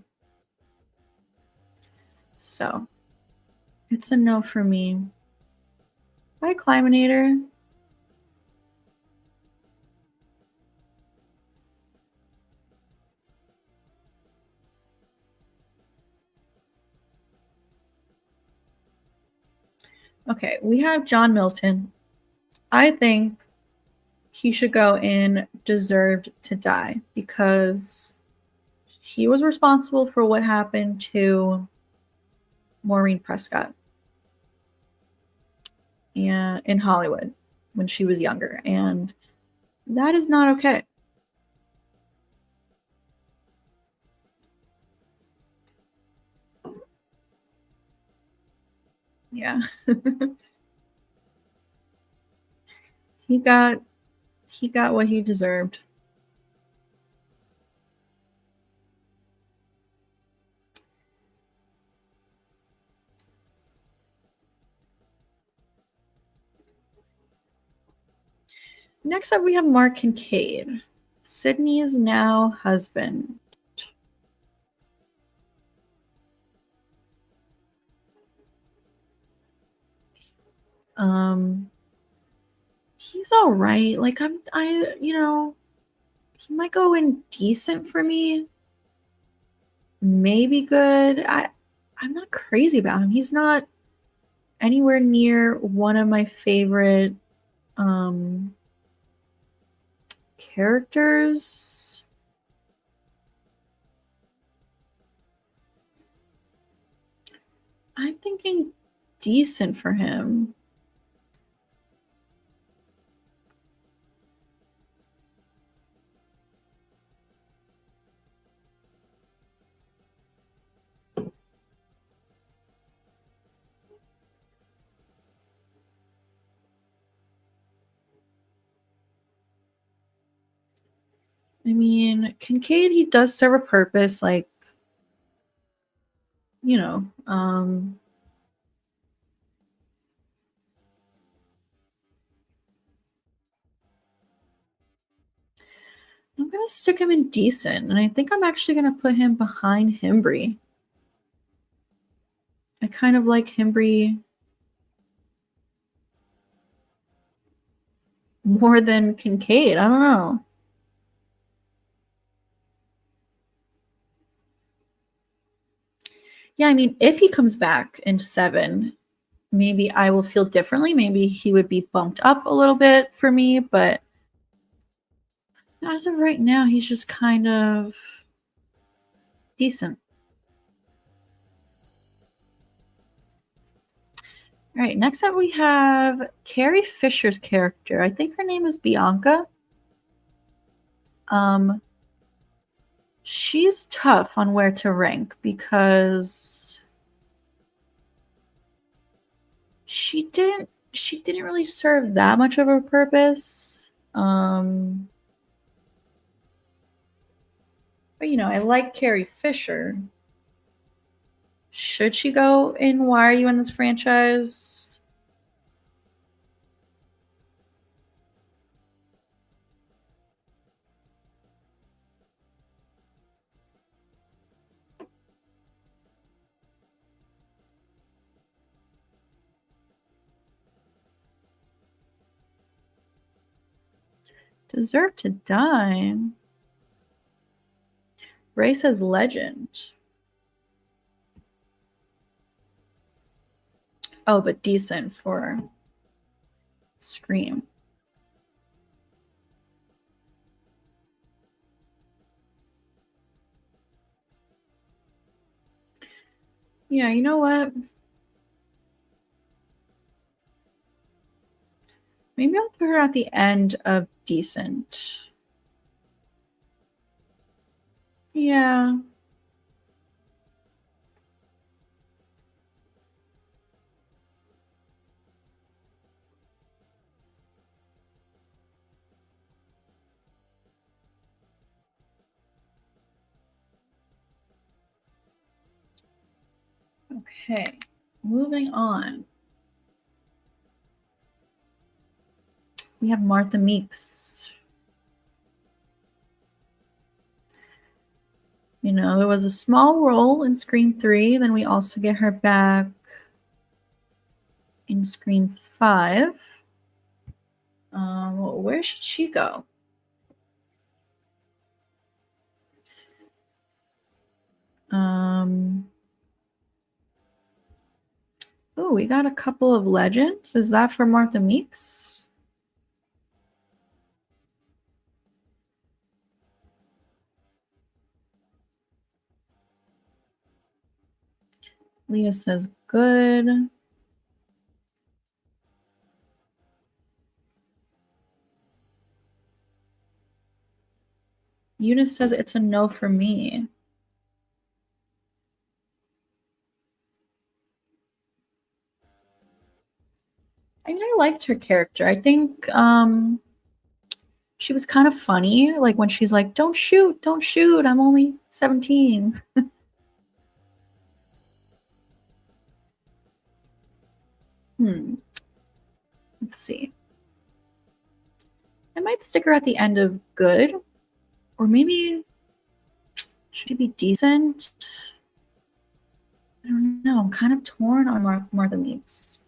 So it's a no for me. Bye, Climinator. Okay, we have John Milton. I think he should go in deserved to die because he was responsible for what happened to Maureen Prescott in Hollywood when she was younger, and that is not okay. Yeah. he got what he deserved. Next up, we have Mark Kincaid, Sydney's now husband. He's all right. Like you know, he might go in decent for me. Maybe good. I'm not crazy about him. He's not anywhere near one of my favorite characters. I'm thinking decent for him. I mean, Kincaid, he does serve a purpose, like, you know, I'm gonna stick him in decent, and I think I'm actually gonna put him behind Himbry. I kind of like Himbry more than Kincaid. I don't know. Yeah, I mean, if he comes back in 7, maybe I will feel differently. Maybe he would be bumped up a little bit for me, but as of right now, he's just kind of decent. All right, next up we have Carrie Fisher's character. I think her name is Bianca. She's tough on where to rank because she didn't really serve that much of a purpose. But you know, I like Carrie Fisher. Should she go in Why Are You in This Franchise? Deserve to Die. Ray says Legend. Oh, but decent for Scream. Yeah, you know what? Maybe I'll put her at the end of decent. Yeah. Okay, moving on. We have Martha Meeks. You know, it was a small role in Scream 3. Then we also get her back in Scream 5. Where should she go? Oh, we got a couple of legends. Is that for Martha Meeks? Leah says good. Eunice says it's a no for me. I mean, I liked her character. I think she was kind of funny. Like when she's like, don't shoot, I'm only 17. Let's see. I might stick her at the end of good. Or maybe should she be decent? I don't know. I'm kind of torn on Martha Meeks.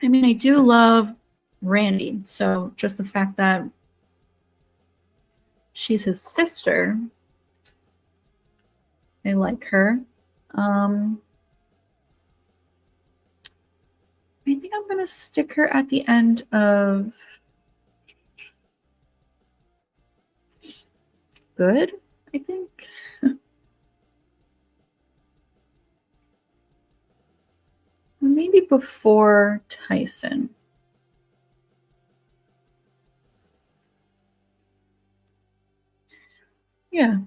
I mean, I do love Randy. So just the fact that she's his sister, I like her. I think I'm going to stick her at the end of good, I think. Maybe before Tyson. Yeah.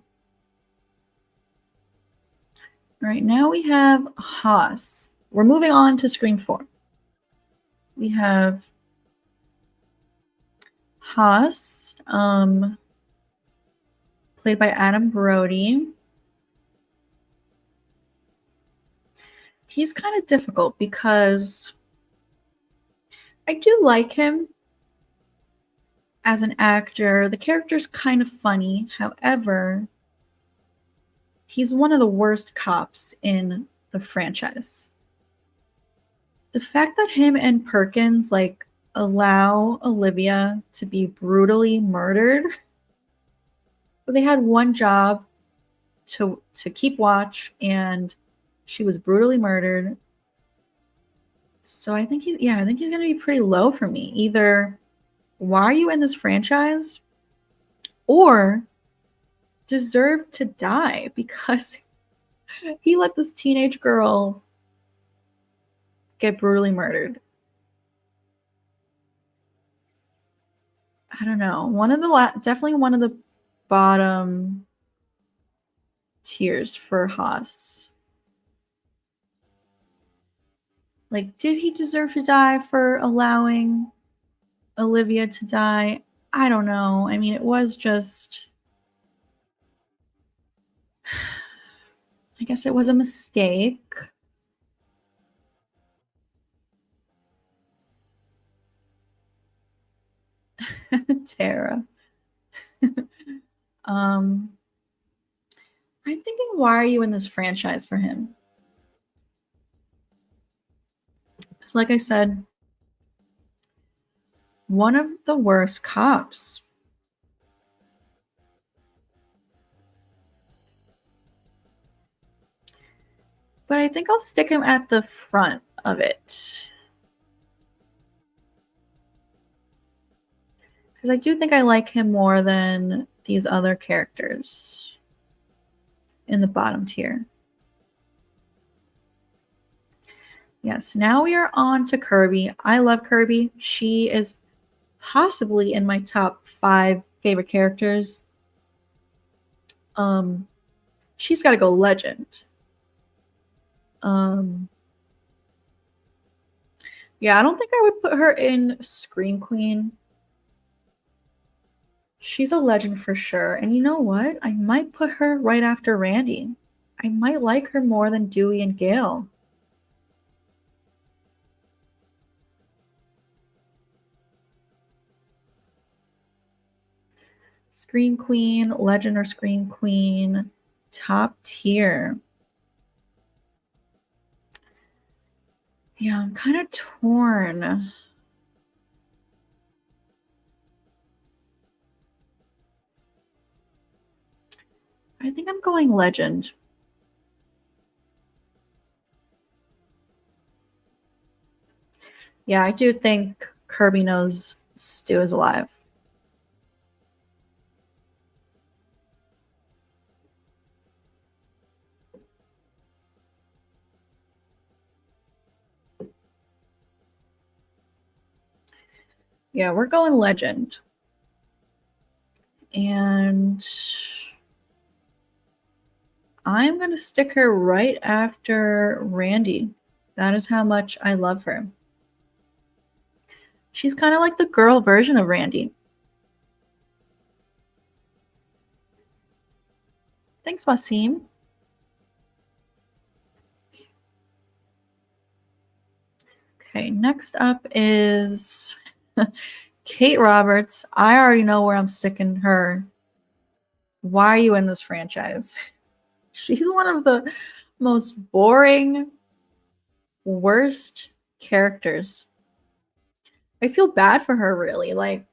All right, now we have Haas. We're moving on to Scream 4. We have Haas, played by Adam Brody. He's kind of difficult because I do like him as an actor. The character's kind of funny. However, he's one of the worst cops in the franchise. The fact that him and Perkins like allow Olivia to be brutally murdered. They had one job to keep watch, and she was brutally murdered. So I think he's going to be pretty low for me. Either Why Are You in This Franchise or Deserve to Die, because he let this teenage girl get brutally murdered. I don't know. Definitely one of the bottom tiers for Haas. Like, did he deserve to die for allowing Olivia to die? I don't know. I mean, it was just guess it was a mistake. Tara. I'm thinking, why are you in this franchise for him? Because like I said, one of the worst cops. But I think I'll stick him at the front of it. Because I do think I like him more than these other characters in the bottom tier. Yes, now we are on to Kirby. I love Kirby. She is possibly in my top 5 favorite characters. She's got to go legend. Yeah, I don't think I would put her in Scream Queen. She's a legend for sure. And you know what? I might put her right after Randy. I might like her more than Dewey and Gale. Scream Queen, Legend or Scream Queen, top tier. Yeah, I'm kind of torn. I think I'm going Legend. Yeah, I do think Kirby knows Stu is alive. Yeah, we're going Legend. And I'm going to stick her right after Randy. That is how much I love her. She's kind of like the girl version of Randy. Thanks, Wasim. Okay, next up is Kate Roberts. I already know where I'm sticking her. Why are you in this franchise? She's one of the most boring, worst characters. I feel bad for her, really. Like,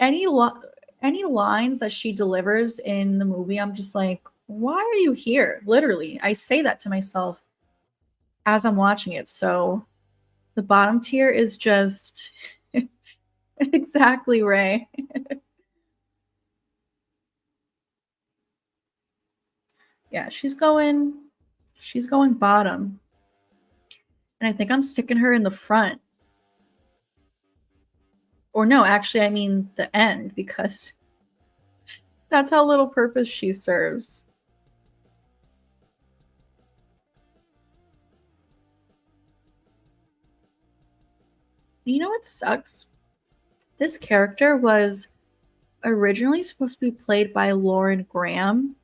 any lines that she delivers in the movie, I'm just like, why are you here? Literally, I say that to myself as I'm watching it. So the bottom tier is just exactly Ray. Yeah, she's going bottom. And I think I'm sticking her in the front. Or no, actually I mean the end, because that's how little purpose she serves. You know what sucks? This character was originally supposed to be played by Lauren Graham,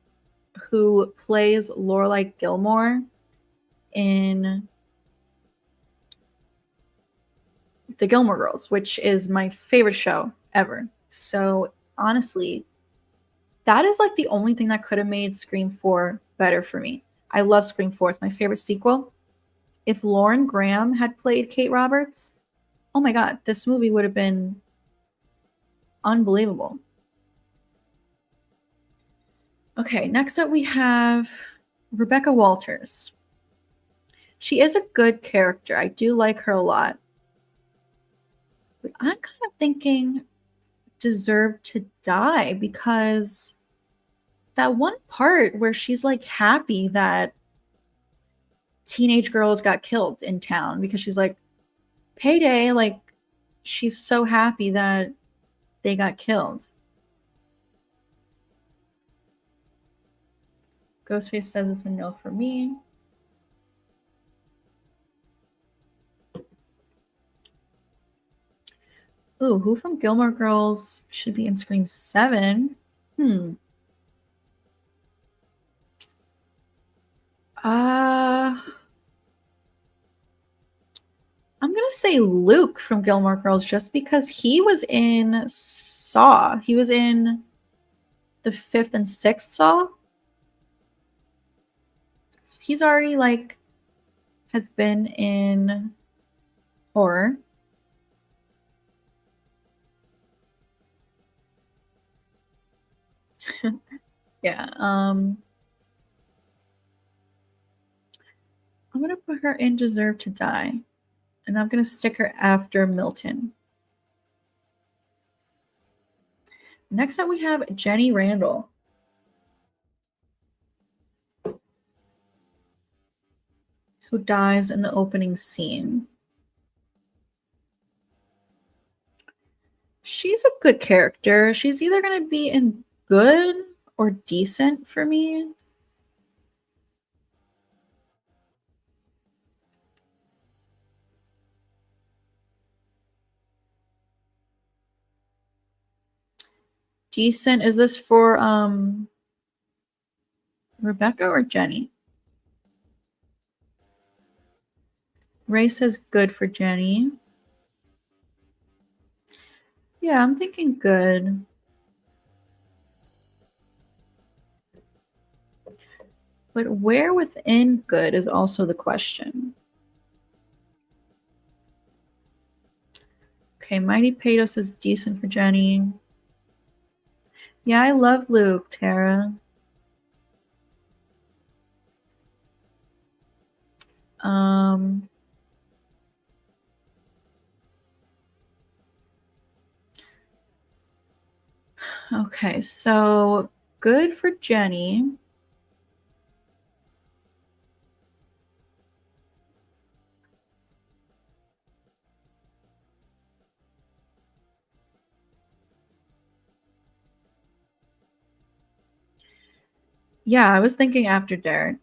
who plays Lorelai Gilmore in The Gilmore Girls, which is my favorite show ever. So honestly, that is like the only thing that could have made Scream 4 better for me. I love Scream 4. It's my favorite sequel. If Lauren Graham had played Kate Roberts, oh my God, this movie would have been unbelievable. Okay, next up we have Rebecca Walters. She is a good character. I do like her a lot. But I'm kind of thinking deserved to die, because that one part where she's like happy that teenage girls got killed in town, because she's like, payday, like she's so happy that they got killed. Ghostface says it's a no for me. Ooh, who from Gilmore Girls should be in Scream 7? I'm gonna say Luke from Gilmore Girls just because he was in Saw. He was in the 5th and 6th Saw. So he's already like has been in horror. Yeah. I'm gonna put her in Deserve to Die. And I'm gonna stick her after Milton. Next up we have Jenny Randall, who dies in the opening scene. She's a good character. She's either going to be in good or decent for me. Decent. Is this for Rebecca or Jenny? Ray says good for Jenny. Yeah, I'm thinking good. But where within good is also the question. Okay, Mighty Pato says decent for Jenny. Yeah, I love Luke, Tara. Okay, so good for Jenny. Yeah, I was thinking after Derek.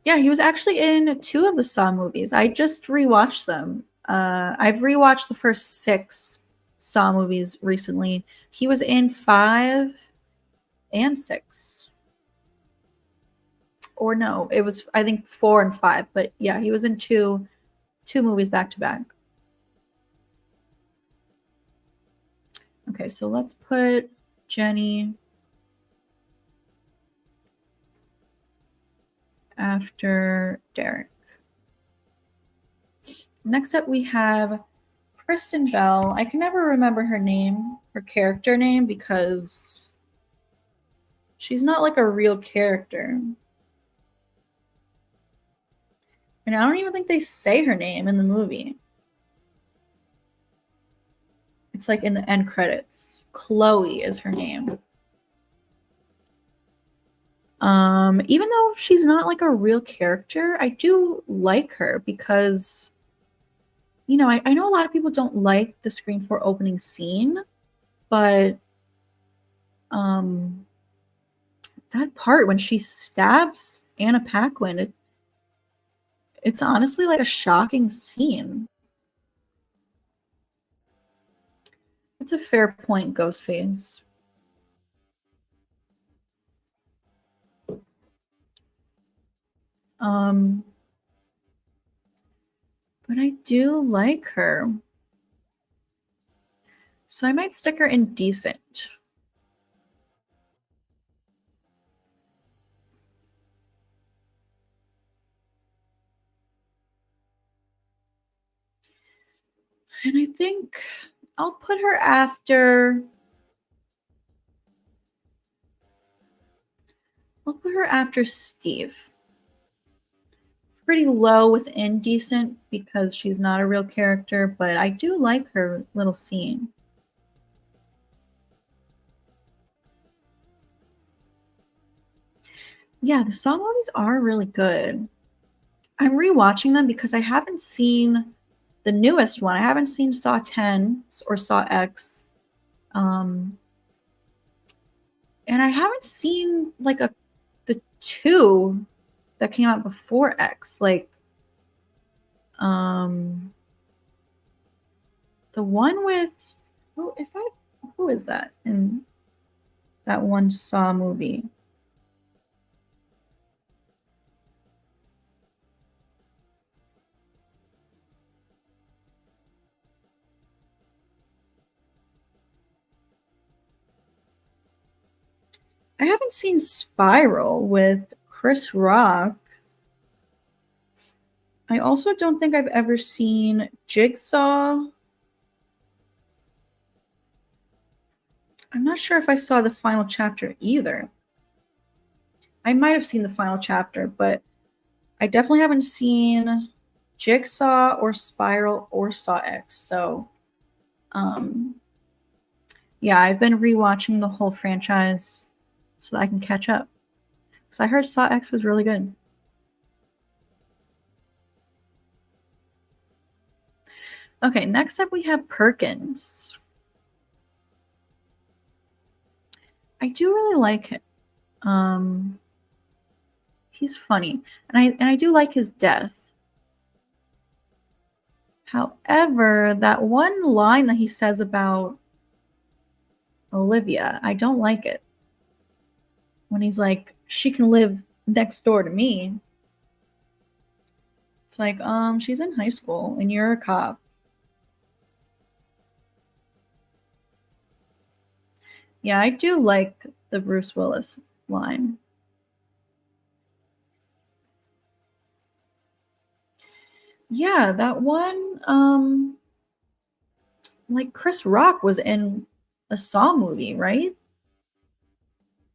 Yeah, he was actually in 2 of the Saw movies. I just rewatched them. I've rewatched the first 6 Saw movies recently. He was in 5 and 6. Or no, it was I think 4 and 5. But yeah, he was in two movies back to back. Okay, so let's put Jenny after Derek. Next up, we have Kristen Bell. I can never remember her name, her character name, because she's not like a real character. And I don't even think they say her name in the movie. It's like in the end credits. Chloe is her name. Even though she's not like a real character, I do like her because, you know, I know a lot of people don't like the Scream 4 opening scene, but that part when she stabs Anna Paquin, it's honestly like a shocking scene. It's a fair point, Ghostface. But I do like her. So I might stick her in decent. And I think I'll put her after. I'll put her after Steve. Pretty low within decent because she's not a real character, but I do like her little scene. Yeah, the Saw movies are really good. I'm rewatching them because I haven't seen the newest one. I haven't seen Saw 10 or Saw X. And I haven't seen like the 2 that came out before X. Like the one with who is that? And that one Saw movie. I haven't seen Spiral with Chris Rock. I also don't think I've ever seen Jigsaw. I'm not sure if I saw the final chapter either. I might have seen the final chapter, but I definitely haven't seen Jigsaw or Spiral or Saw X. So, yeah, I've been rewatching the whole franchise so that I can catch up. Because I heard Saw X was really good. Okay, next up we have Perkins. I do really like him. He's funny, and I do like his death. However, that one line that he says about Olivia, I don't like it. When he's like, she can live next door to me. It's like, she's in high school and you're a cop. Yeah, I do like the Bruce Willis line. Yeah, that one, like Chris Rock was in a Saw movie, right?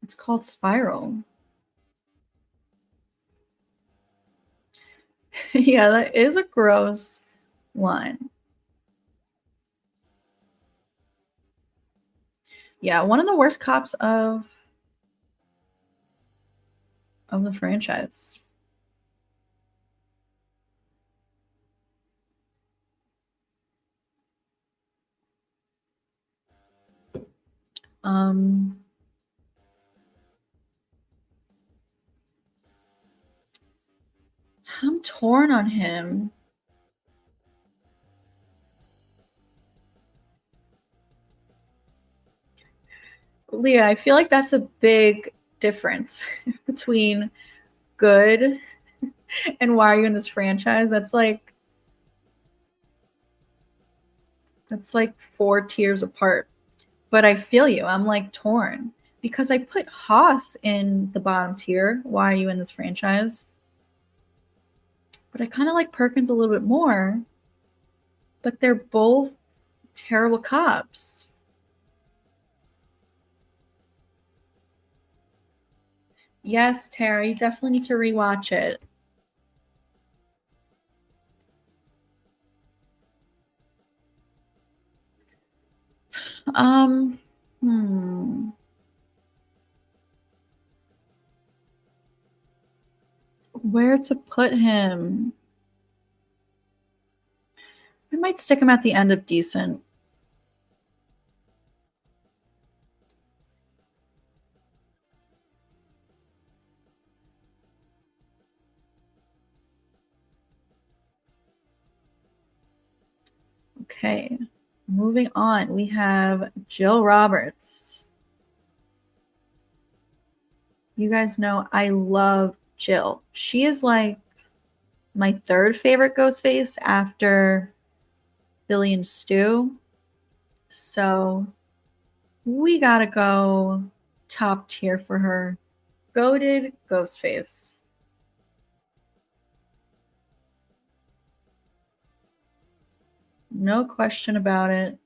It's called Spiral. Yeah, that is a gross line. Yeah, one of the worst cops of the franchise. I'm torn on him. Leah, I feel like that's a big difference between good and why are you in this franchise. That's like 4 tiers apart. But I feel you. I'm like torn because I put Haas in the bottom tier. Why are you in this franchise? But I kind of like Perkins a little bit more. But they're both terrible cops. Yes, Tara, you definitely need to rewatch it. Um, hmm. Where to put him? I might stick him at the end of decent. Okay, moving on. We have Jill Roberts. You guys know I love Jill. She is like my third favorite Ghostface after Billy and Stu. So we gotta go top tier for her. Goated Ghostface. No question about it.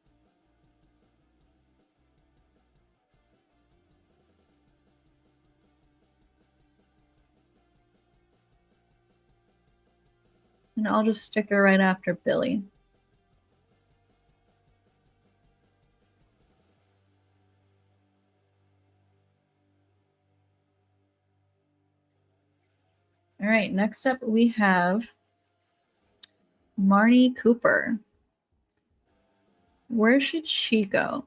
And I'll just stick her right after Billy. All right, next up we have Marnie Cooper. Where should she go?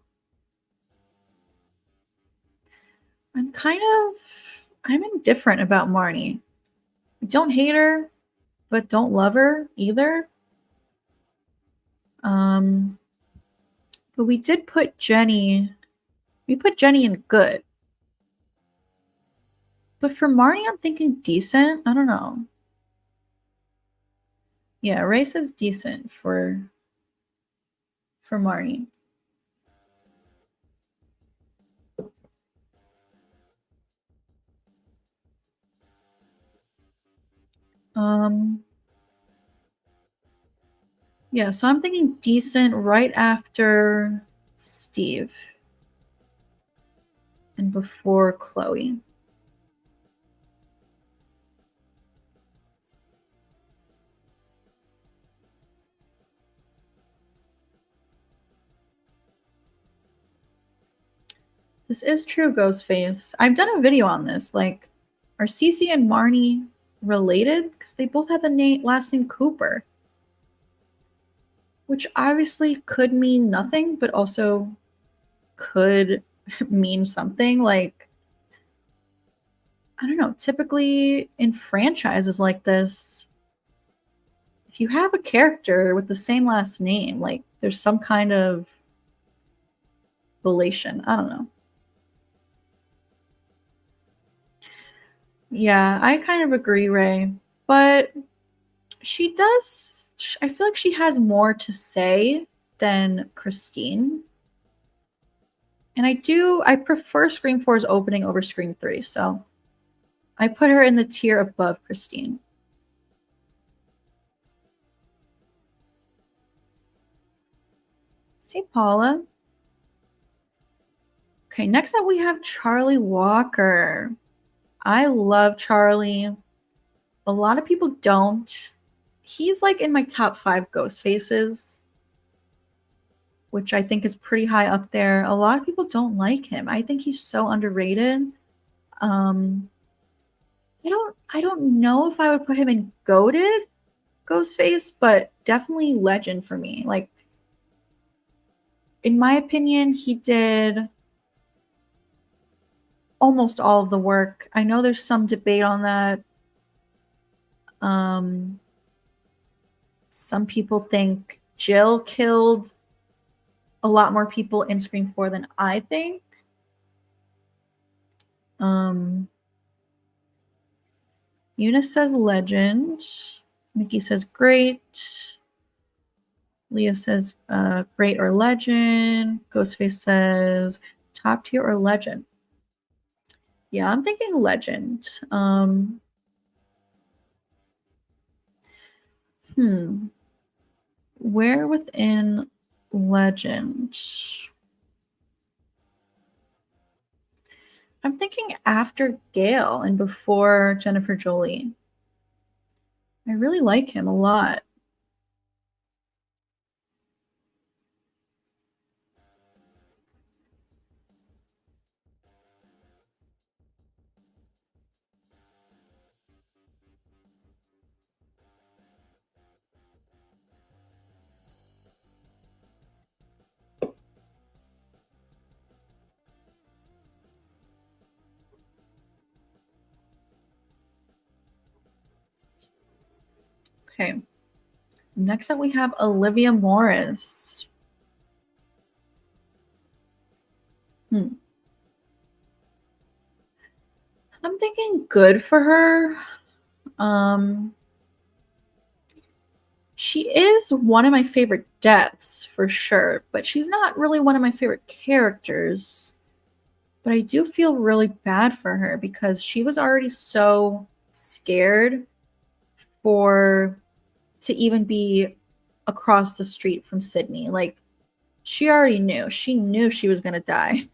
I'm indifferent about Marnie. I don't hate her, but don't love her either. But we put Jenny in good. But for Marnie, I'm thinking decent. I don't know. Yeah, Ray says decent for Marnie. Yeah, so I'm thinking decent right after Steve and before Chloe. This is true, Ghostface. I've done a video on this. Like, are Cece and Marnie related? Because they both have the last name Cooper, which obviously could mean nothing, but also could mean something. Like, I don't know. Typically in franchises like this, if you have a character with the same last name, like there's some kind of relation. I don't know. Yeah, I kind of agree, Ray. But she does, I feel like she has more to say than Christine. And I prefer Scream 4's opening over Scream 3. So I put her in the tier above Christine. Hey, Paula. Okay, next up we have Charlie Walker. I love Charlie. A lot of people don't. He's like in my top 5 ghost faces, which I think is pretty high up there. A lot of people don't like him. I think he's so underrated. I don't know if I would put him in goated Ghostface, but definitely legend for me. Like, in my opinion, he did almost all of the work. I know there's some debate on that. Some people think Jill killed a lot more people in Scream 4 than I think. Eunice says legend. Mickey says great. Leah says great or legend. Ghostface says top tier or legend. Yeah, I'm thinking legend. Where within legend? I'm thinking after Gale and before Jennifer Jolie. I really like him a lot. Okay. Next up, we have Olivia Morris. I'm thinking good for her. She is one of my favorite deaths for sure, but she's not really one of my favorite characters. But I do feel really bad for her because she was already so scared to even be across the street from Sydney. Like, she already knew. She knew she was going to die.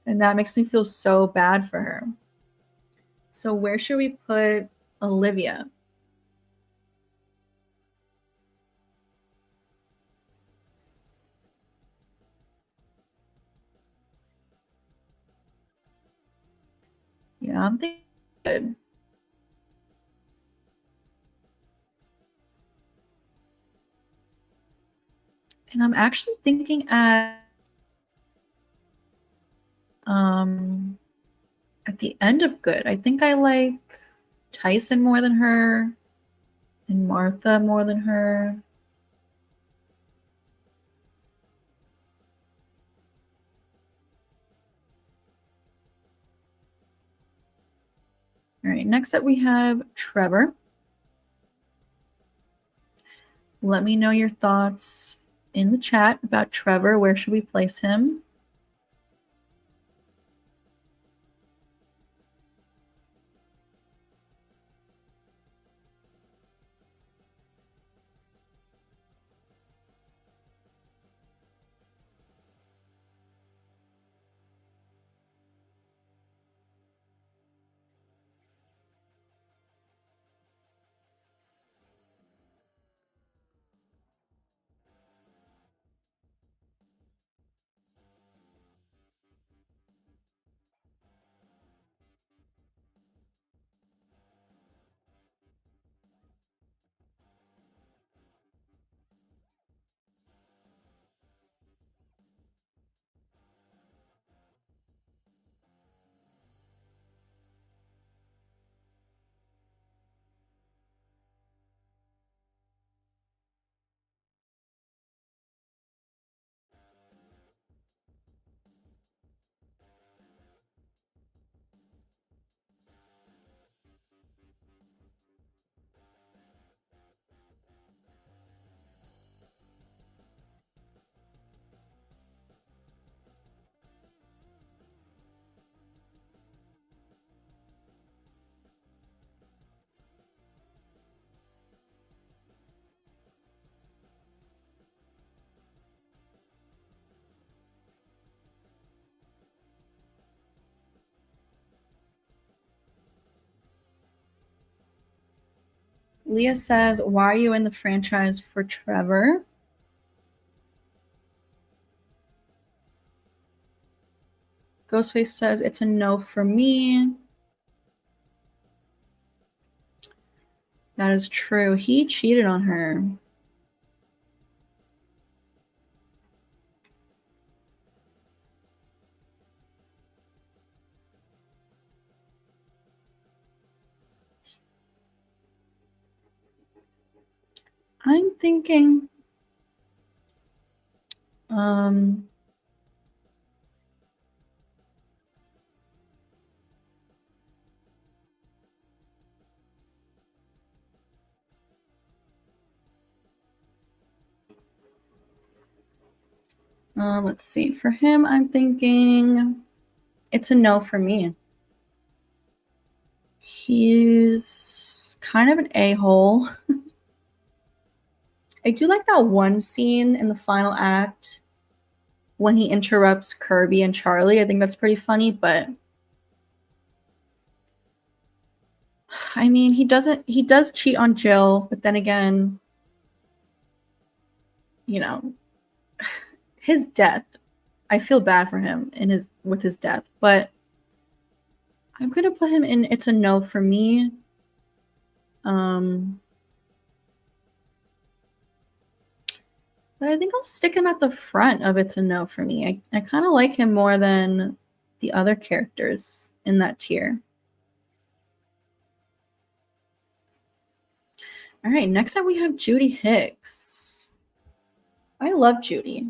And that makes me feel so bad for her. So where should we put Olivia? Yeah, I'm thinking good. And I'm actually thinking at the end of good. I think I like Tyson more than her and Martha more than her. right, next up we have Trevor. Let me know your thoughts in the chat about Trevor. Where should we place him? Leah says, why are you in the franchise for Trevor? Ghostface says, it's a no for me. That is true. He cheated on her. I'm thinking, let's see. For him, I'm thinking it's a no for me. He's kind of an a-hole. I do like that one scene in the final act when he interrupts Kirby and Charlie. I think that's pretty funny, but I mean, he does cheat on Jill, but then again, you know, his death, I feel bad for him with his death, but I'm going to put him in it's a no for me. But I think I'll stick him at the front of it's a no for me. I kind of like him more than the other characters in that tier. All right, next up we have Judy Hicks. I love Judy.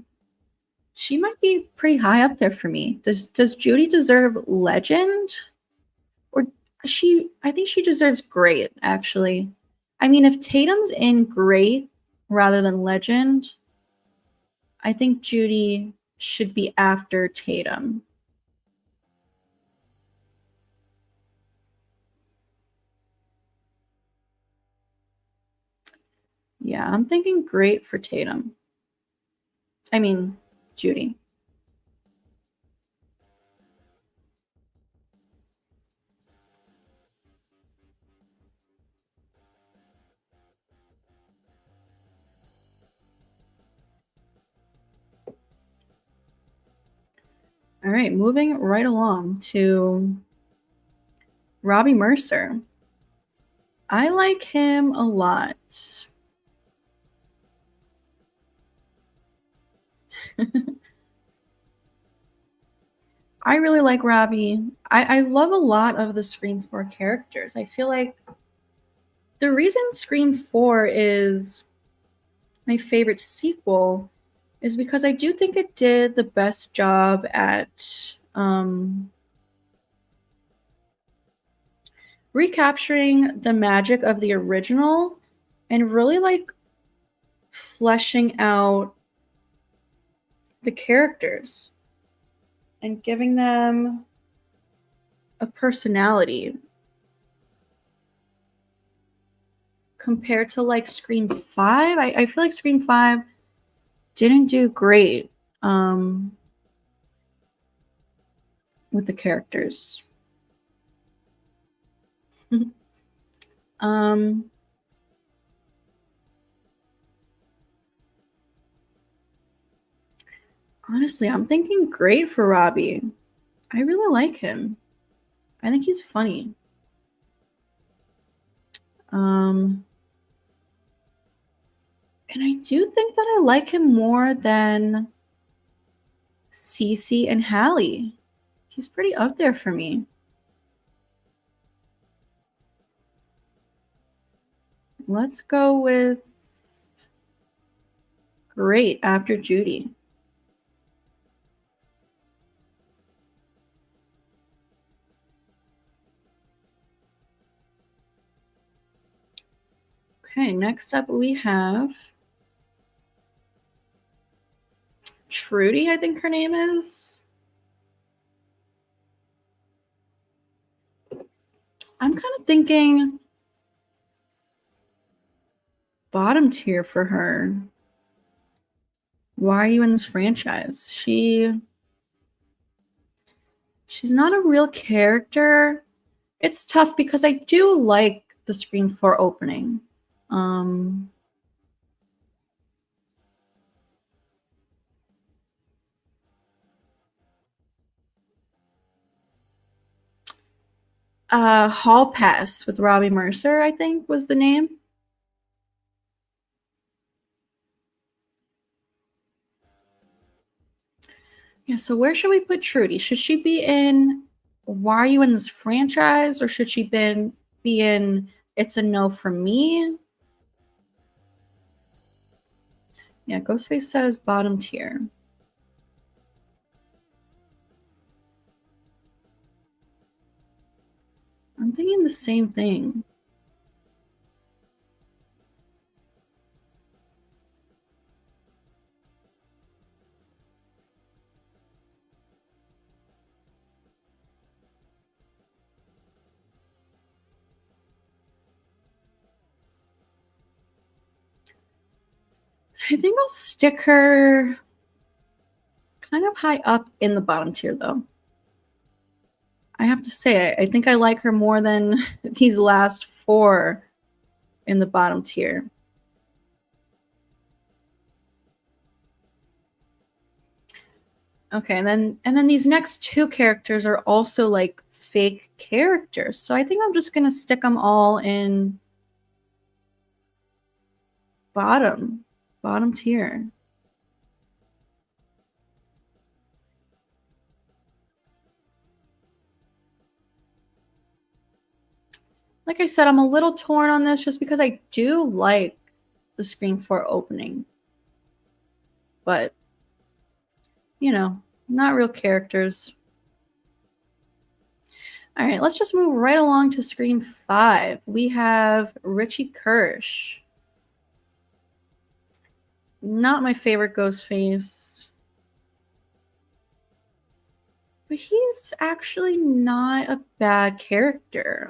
She might be pretty high up there for me. Does Judy deserve legend? Or I think she deserves great, actually. I mean, if Tatum's in great rather than legend, I think Judy should be after Tatum. Yeah, I'm thinking great for Tatum. I mean, Judy. All right, moving right along to Robbie Mercer. I like him a lot. I really like Robbie. I love a lot of the Scream 4 characters. I feel like the reason Scream 4 is my favorite sequel is because I do think it did the best job at recapturing the magic of the original and really like fleshing out the characters and giving them a personality compared to like Scream 5. I feel like Scream 5 didn't do great with the characters. Honestly, I'm thinking great for Robbie. I really like him. I think he's funny. And I do think that I like him more than Cece and Hallie. He's pretty up there for me. Let's go with great after Judy. Okay, next up we have Trudy, I think her name is. I'm kind of thinking bottom tier for her. Why are you in this franchise? She's not a real character. It's tough because I do like the Scream 4 opening. Hall Pass with Robbie Mercer, I think was the name. Yeah, so where should we put Trudy? Should she be in Why Are You in This Franchise, or should she be in It's a No for Me? Yeah, Ghostface says bottom tier. I'm thinking the same thing. I think I'll stick her kind of high up in the bottom tier, though. I have to say, I think I like her more than these last 4 in the bottom tier. Okay, and then these next 2 characters are also like fake characters. So I think I'm just gonna stick them all in bottom tier. Like I said, I'm a little torn on this just because I do like the Scream 4 opening. But, you know, not real characters. All right, let's just move right along to Scream 5. We have Richie Kirsch. Not my favorite Ghostface. But he's actually not a bad character.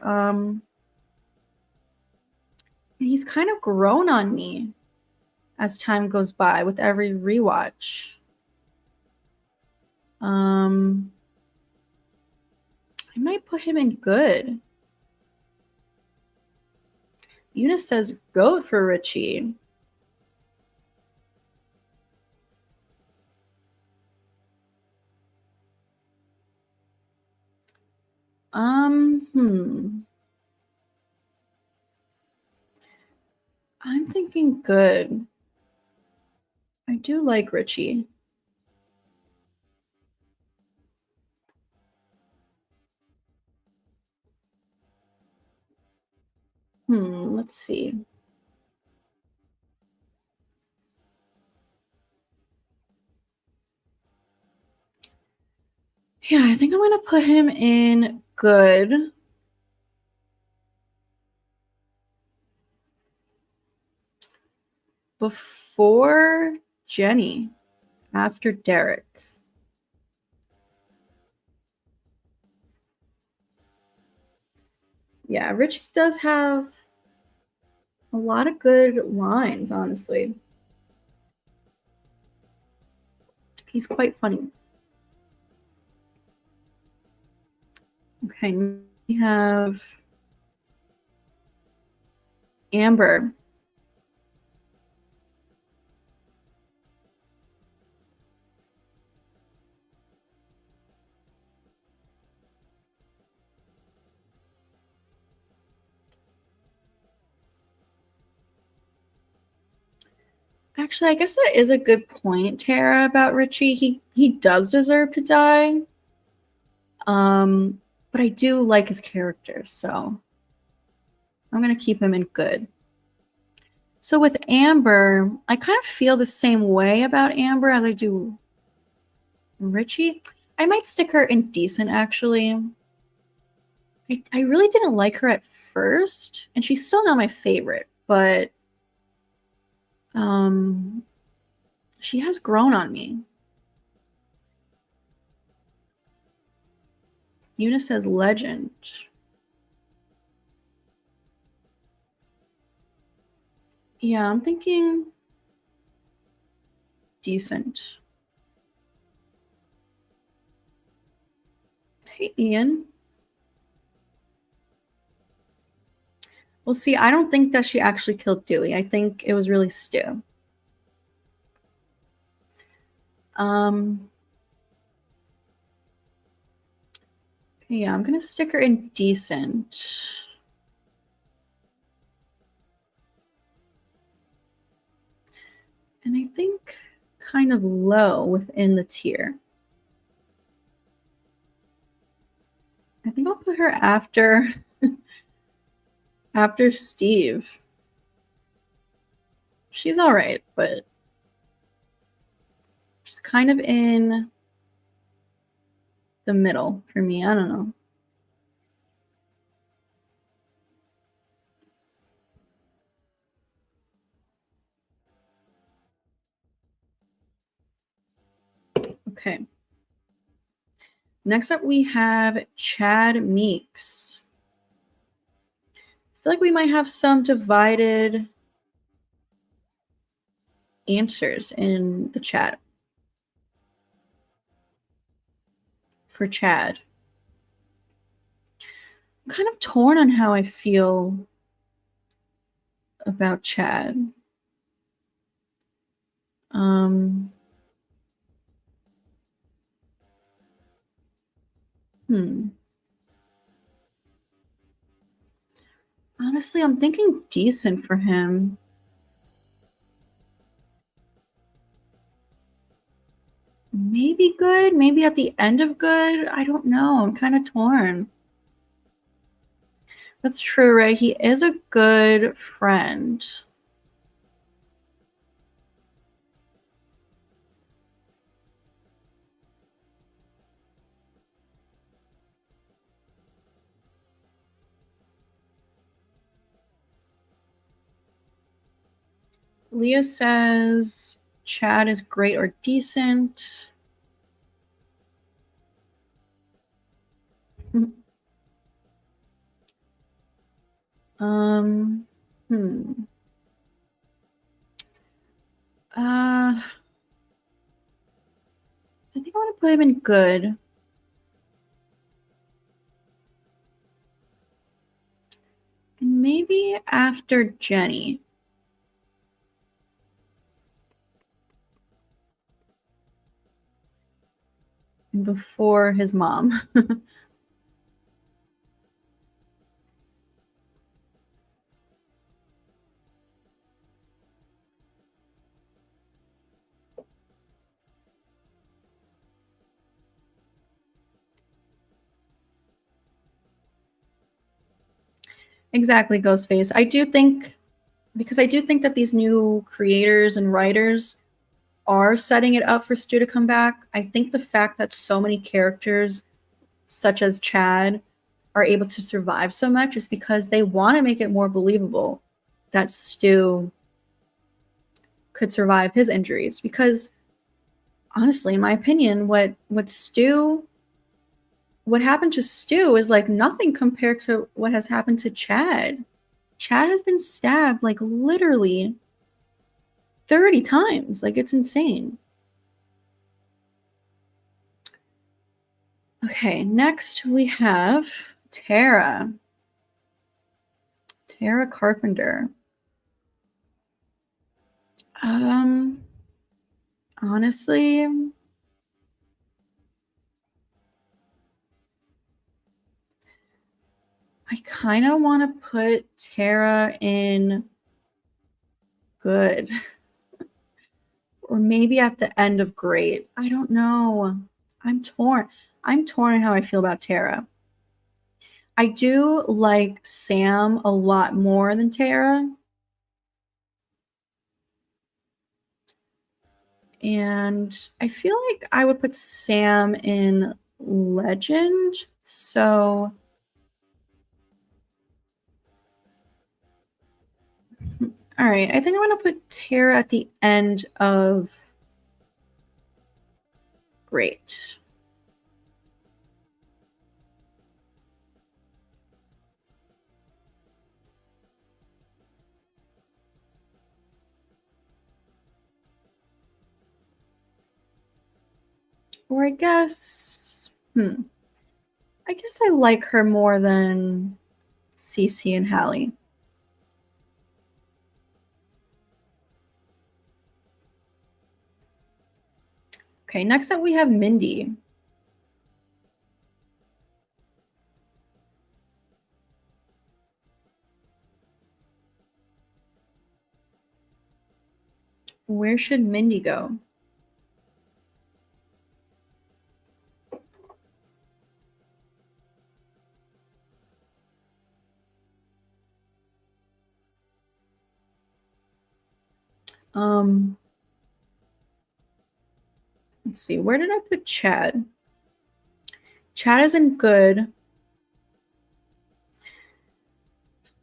He's kind of grown on me as time goes by with every rewatch. I might put him in good. Eunice says goat for Richie. I'm thinking good. I do like Richie. Let's see. Yeah, I think I'm going to put him in good. before Jenny, after Derek. Yeah, Richie does have a lot of good lines, honestly. He's quite funny. Okay, we have Amber. Actually, I guess that is a good point, Tara, about Richie. He does deserve to die. But I do like his character, so I'm gonna keep him in good. So with Amber, I kind of feel the same way about Amber as I do Richie. I might stick her in decent, actually. I really didn't like her at first, and she's still not my favorite, but she has grown on me. Eunice says legend. Yeah, I'm thinking decent. Hey, Ian. Well, see, I don't think that she actually killed Dewey. I think it was really Stu. Yeah, I'm gonna stick her in decent. And I think kind of low within the tier. I think I'll put her after after Steve. She's all right, but just kind of in the middle for me. I don't know. Okay. Next up, we have Chad Meeks. I feel like we might have some divided answers in the chat for Chad. I'm kind of torn on how I feel about Chad. Honestly, I'm thinking decent for him. Maybe good, maybe at the end of good. I don't know. I'm kind of torn. That's true, right? He is a good friend. Leah says Chad is great or decent. I think I want to put him in good. And maybe after Jenny. And before his mom. Exactly, Ghostface. I do think, because I do think that these new creators and writers are setting it up for Stu to come back. I think the fact that so many characters, such as Chad, are able to survive so much is because they want to make it more believable that Stu could survive his injuries, because honestly, in my opinion, what happened to Stu is like nothing compared to what has happened to Chad. Chad has been stabbed like literally 30 times. Like, it's insane. Okay, next we have Tara. Tara Carpenter. Honestly, I kind of want to put Tara in good. Or maybe at the end of great. I don't know. I'm torn. I'm torn on how I feel about Tara. I do like Sam a lot more than Tara. And I feel like I would put Sam in legend. So all right, I think I'm going to put Tara at the end of great. Or I guess, I guess I like her more than Cece and Hallie. Okay, next up we have Mindy. Where should Mindy go? Let's see, where did I put Chad? Chad isn't good.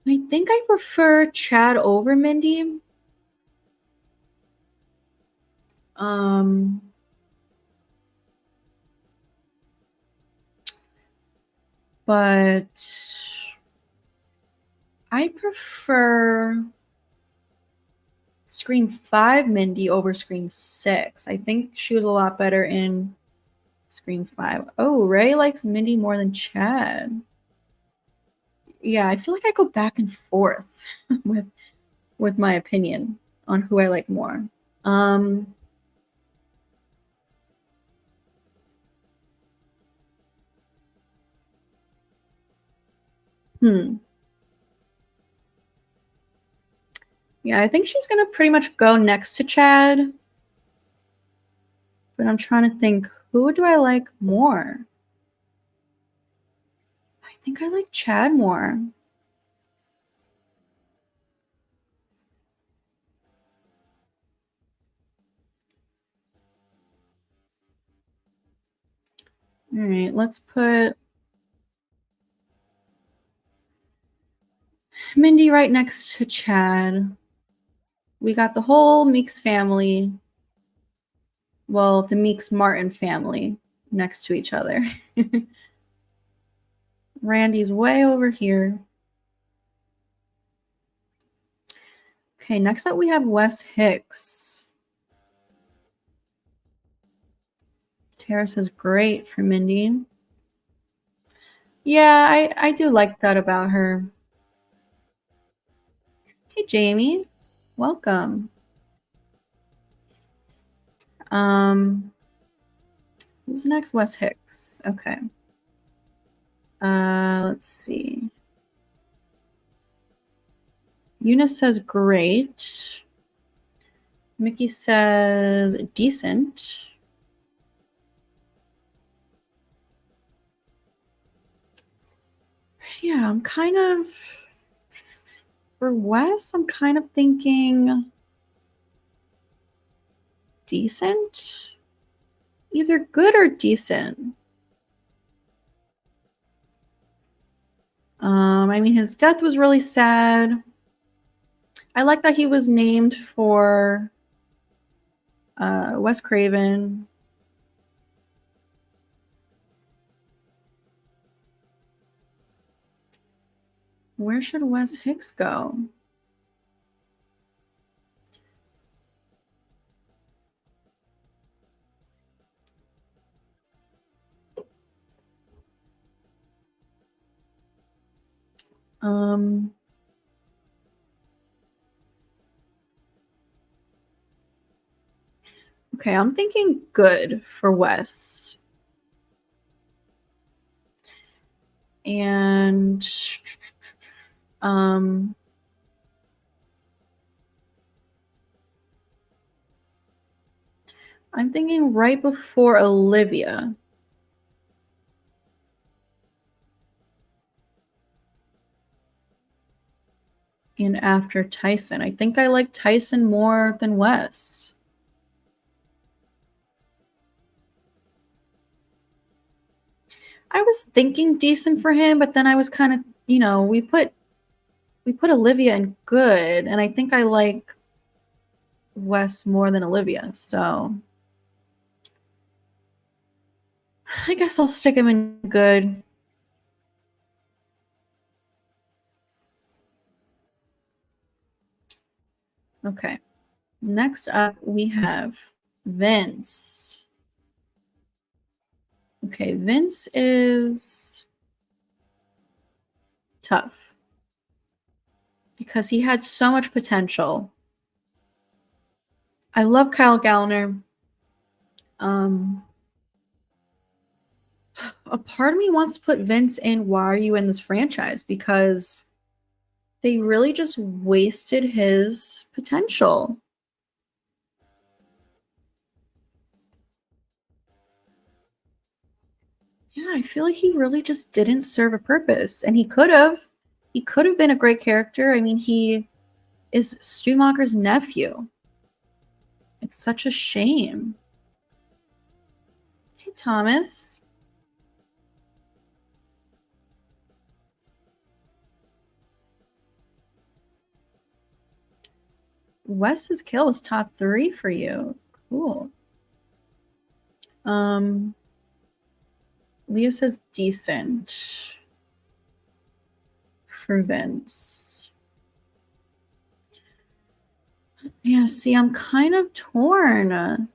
I think I prefer Chad over Mindy. But I prefer Scream 5 Mindy over Scream 6. I think she was a lot better in Scream 5. Oh, Ray likes Mindy more than Chad. Yeah, I feel like I go back and forth with my opinion on who I like more. Yeah, I think she's gonna pretty much go next to Chad. But I'm trying to think, who do I like more? I think I like Chad more. All right, let's put Mindy right next to Chad. We got the whole Meeks family. Well, the Meeks Martin family next to each other. Randy's way over here. Okay, next up we have Wes Hicks. Tara says great for Mindy. Yeah, I do like that about her. Hey, Jamie. Welcome. Who's next? Wes Hicks. Okay. Let's see. Eunice says great. Mickey says decent. Yeah, I'm kind of, for Wes, I'm kind of thinking decent. Either good or decent. I mean, his death was really sad. I like that he was named for Wes Craven. Where should Wes Hicks go? Okay, I'm thinking good for Wes. And I'm thinking right before Olivia. And after Tyson. I think I like Tyson more than Wes. I was thinking decent for him, but then I was kind of, you know, we put Olivia in good, and I think I like Wes more than Olivia, so I guess I'll stick him in good. Okay. Next up, we have Vince. Okay, Vince is tough because he had so much potential. I love Kyle Gallner. A part of me wants to put Vince in Why Are You in This Franchise, because they really just wasted his potential. Yeah, I feel like he really just didn't serve a purpose, and he could have. He could have been a great character. I mean, he is Stumacher's nephew. It's such a shame. Hey, Thomas. Wes's kill was top 3 for you. Cool. Leah says decent for Vince. Yeah, see, I'm kind of torn.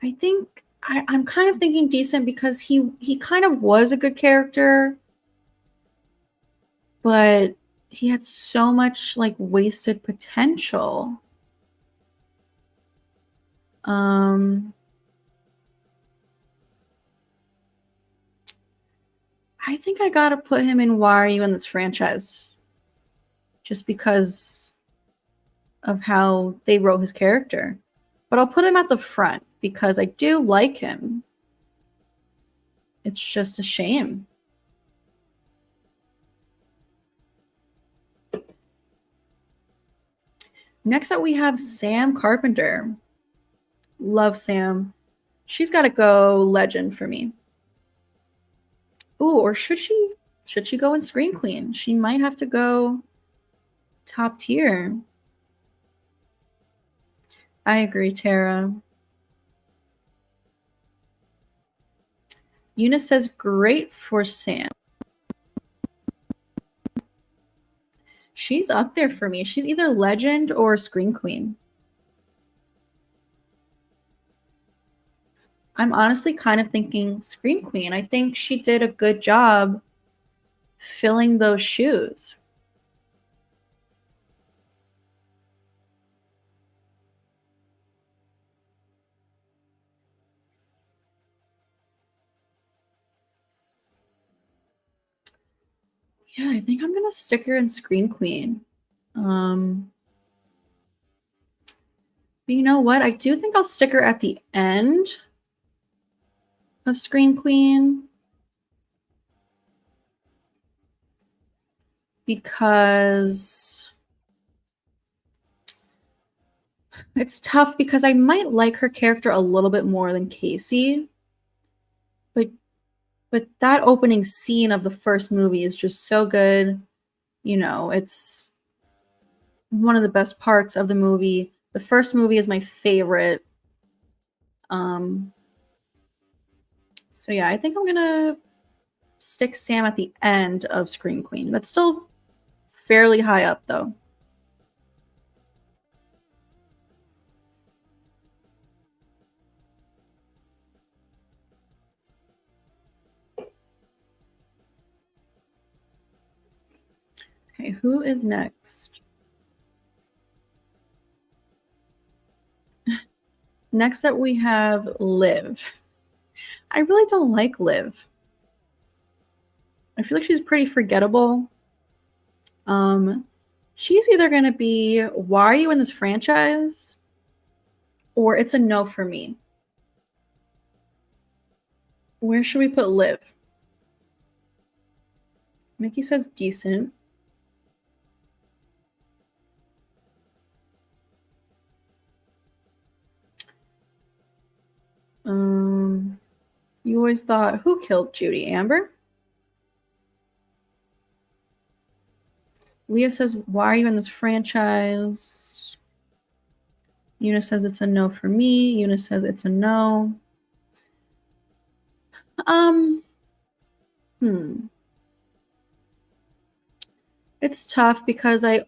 I think I'm kind of thinking decent because he kind of was a good character, but he had so much like wasted potential. I think I gotta put him in Why Are You in This Franchise, just because of how they wrote his character. But I'll put him at the front because I do like him. It's just a shame. Next up, we have Sam Carpenter. Love Sam. She's got to go legend for me. Ooh, or should she? Should she go in Screen Queen? She might have to go top tier. I agree, Tara. Eunice says great for Sam. She's up there for me. She's either legend or Screen Queen. I'm honestly kind of thinking Screen Queen. I think she did a good job filling those shoes. Yeah, I think I'm gonna stick her in Screen Queen. But you know what? I do think I'll stick her at the end of Screen Queen, because it's tough, because I might like her character a little bit more than Casey. But that opening scene of the first movie is just so good. You know, it's one of the best parts of the movie. The first movie is my favorite. So yeah, I think I'm gonna stick Sam at the end of Scream Queen. That's still fairly high up though. Okay, who is next? Next up we have Liv. I really don't like Liv. I feel like she's pretty forgettable. She's either going to be, why are you in this franchise? Or it's a no for me. Where should we put Liv? Mickey says decent. You always thought, who killed Judy? Amber? Leah says, why are you in this franchise? Una says it's a no for me. Una says it's a no. It's tough because I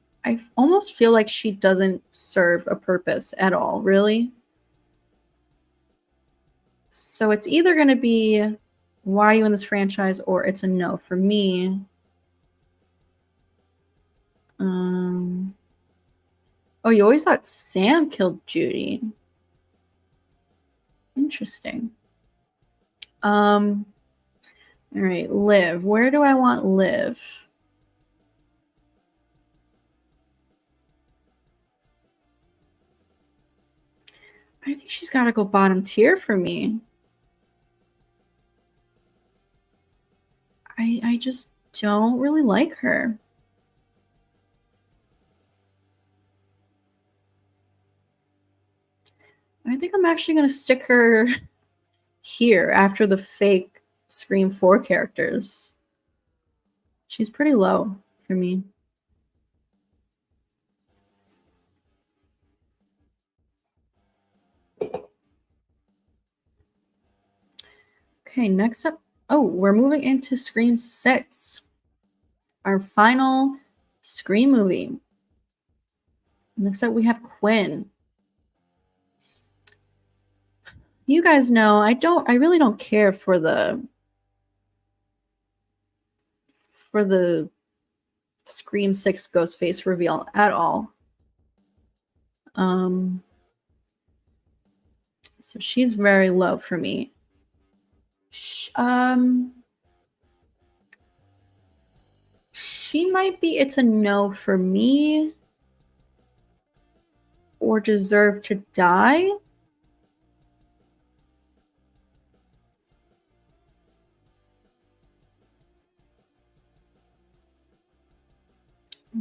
almost feel like she doesn't serve a purpose at all, really. So it's either going to be, why are you in this franchise, or it's a no for me. Oh, you always thought Sam killed Judy. Interesting. All right, Liv. Where do I want Liv? I think she's got to go bottom tier for me. I just don't really like her. I think I'm actually going to stick her here after the fake Scream 4 characters. She's pretty low for me. Okay, next up. Oh, we're moving into Scream 6. Our final Scream movie. Next up, we have Quinn. You guys know I really don't care for the Scream 6 Ghostface reveal at all. So she's very low for me. She might be, it's a no for me, or Deserve to Die.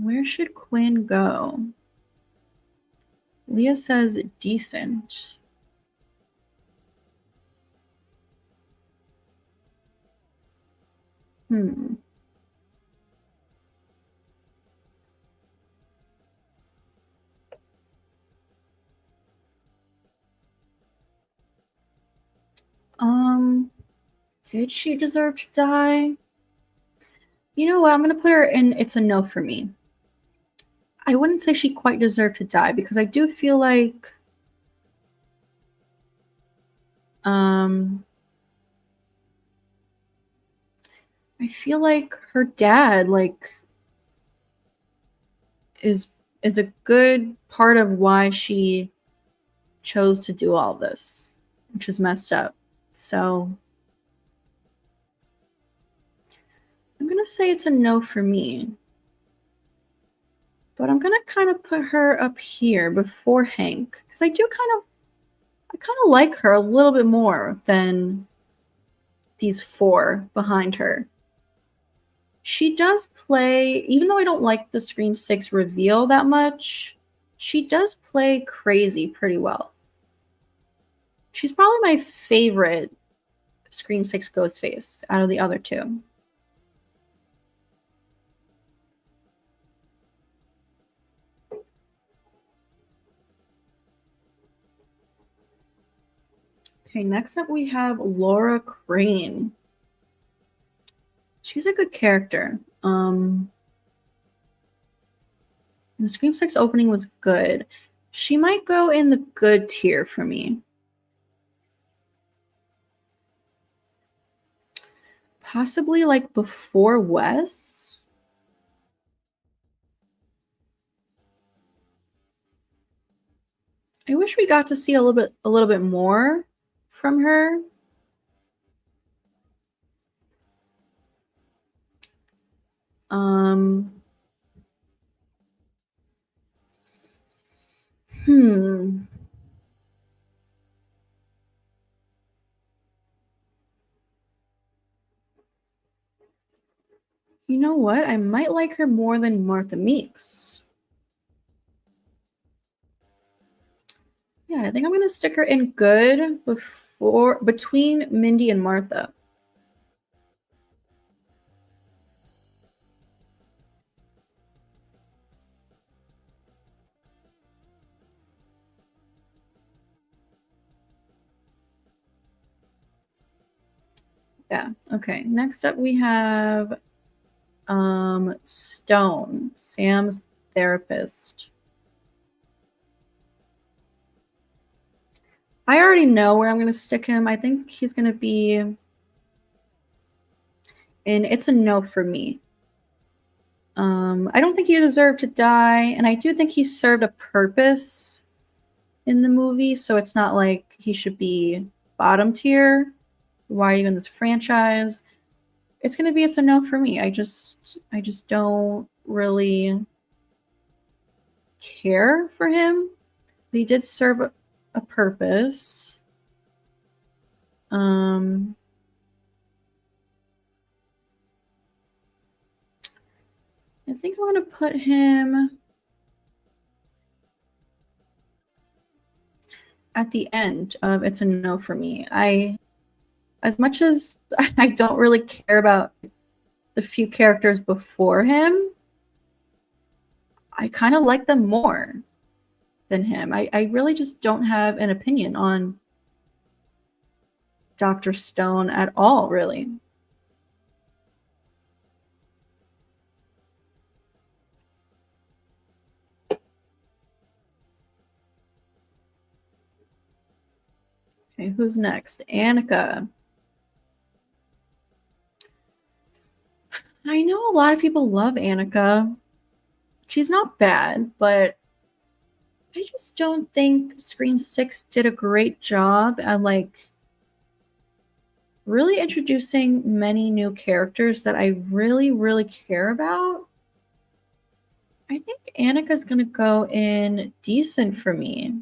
Where should Quinn go? Leah says decent. Did she deserve to die? You know what? I'm going to put her in, it's a no for me. I wouldn't say she quite deserved to die because I do feel like I feel like her dad is a good part of why she chose to do all this, which is messed up. So I'm going to say it's a no for me. But I'm going to kind of put her up here before Hank because I kind of like her a little bit more than these four behind her. She does play, even though I don't like the Scream 6 reveal that much, she does play crazy pretty well. She's probably my favorite Scream 6 Ghostface out of the other two. Okay, next up we have Laura Crane. She's a good character. The Scream 6 opening was good. She might go in the good tier for me. Possibly like before Wes. I wish we got to see a little bit more from her. You know what? I might like her more than Martha Meeks. Yeah, I think I'm gonna stick her in good between Mindy and Martha. Yeah. Okay. Next up we have Stone, Sam's therapist. I already know where I'm gonna stick him. I think he's gonna be in It's a No for me. I don't think he deserved to die, and I do think he served a purpose in the movie, so it's not like he should be bottom tier. Why are you in this franchise? It's gonna be It's a No for me. I just don't really care for him. He did serve a purpose. I think I'm gonna put him at the end of It's a No for me. As much as I don't really care about the few characters before him, I kind of like them more than him. I really just don't have an opinion on Dr. Stone at all, really. Okay, who's next? Annika. I know a lot of people love Annika. She's not bad, but I just don't think Scream 6 did a great job at like really introducing many new characters that I really, really care about. I think Annika's gonna go in decent for me.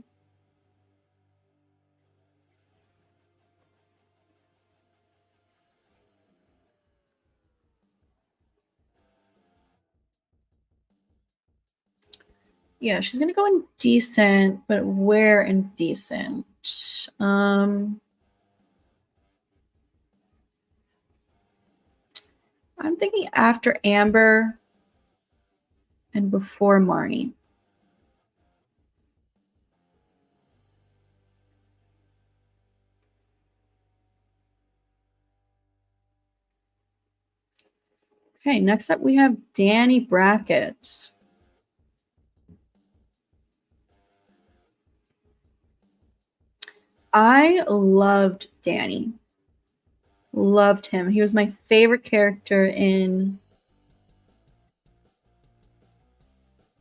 Yeah, she's gonna go in decent, but where in decent? I'm thinking after Amber and before Marnie. Okay, next up we have Danny Brackett. I loved Danny. Loved him. He was my favorite character in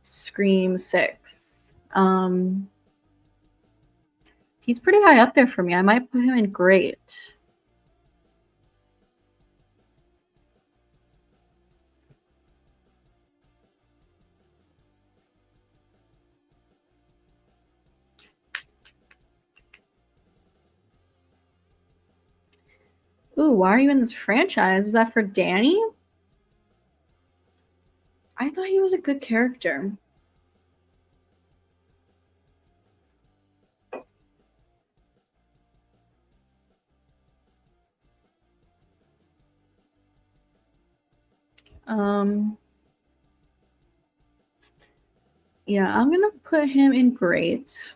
Scream 6. He's pretty high up there for me. I might put him in great. Ooh, why are you in this franchise? Is that for Danny? I thought he was a good character. Yeah, I'm gonna put him in great.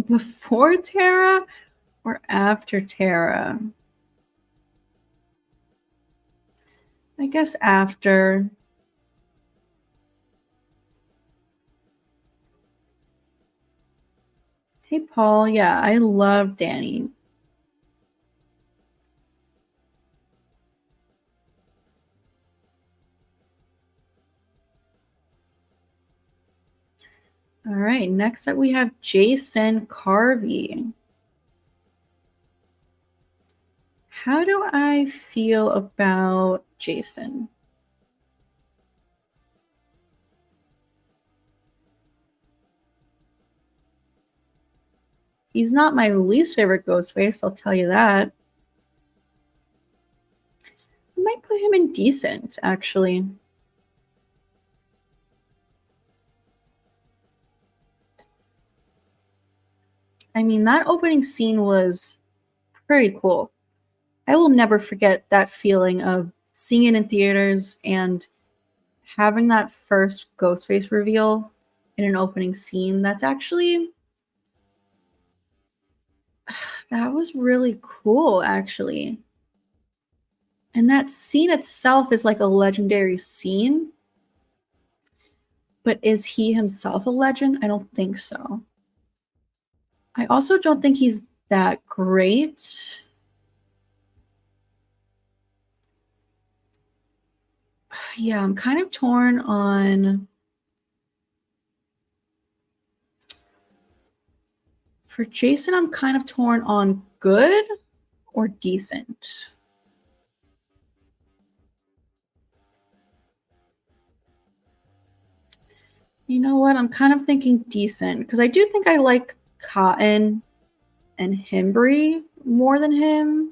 Before Tara or after Tara? I guess after. Hey, Paul. Yeah, I love Danny. All right, next up we have Jason Carvey. How do I feel about Jason? He's not my least favorite Ghostface, I'll tell you that. I might put him in decent, actually. I mean, that opening scene was pretty cool. I will never forget that feeling of seeing it in theaters and having that first Ghostface reveal in an opening scene. That's actually, that was really cool, actually. And that scene itself is like a legendary scene. But is he himself a legend? I don't think so. I also don't think he's that great. Yeah, I'm kind of torn on. For Jason, I'm kind of torn on good or decent. You know what? I'm kind of thinking decent because I do think I like Cotton and Hembry more than him.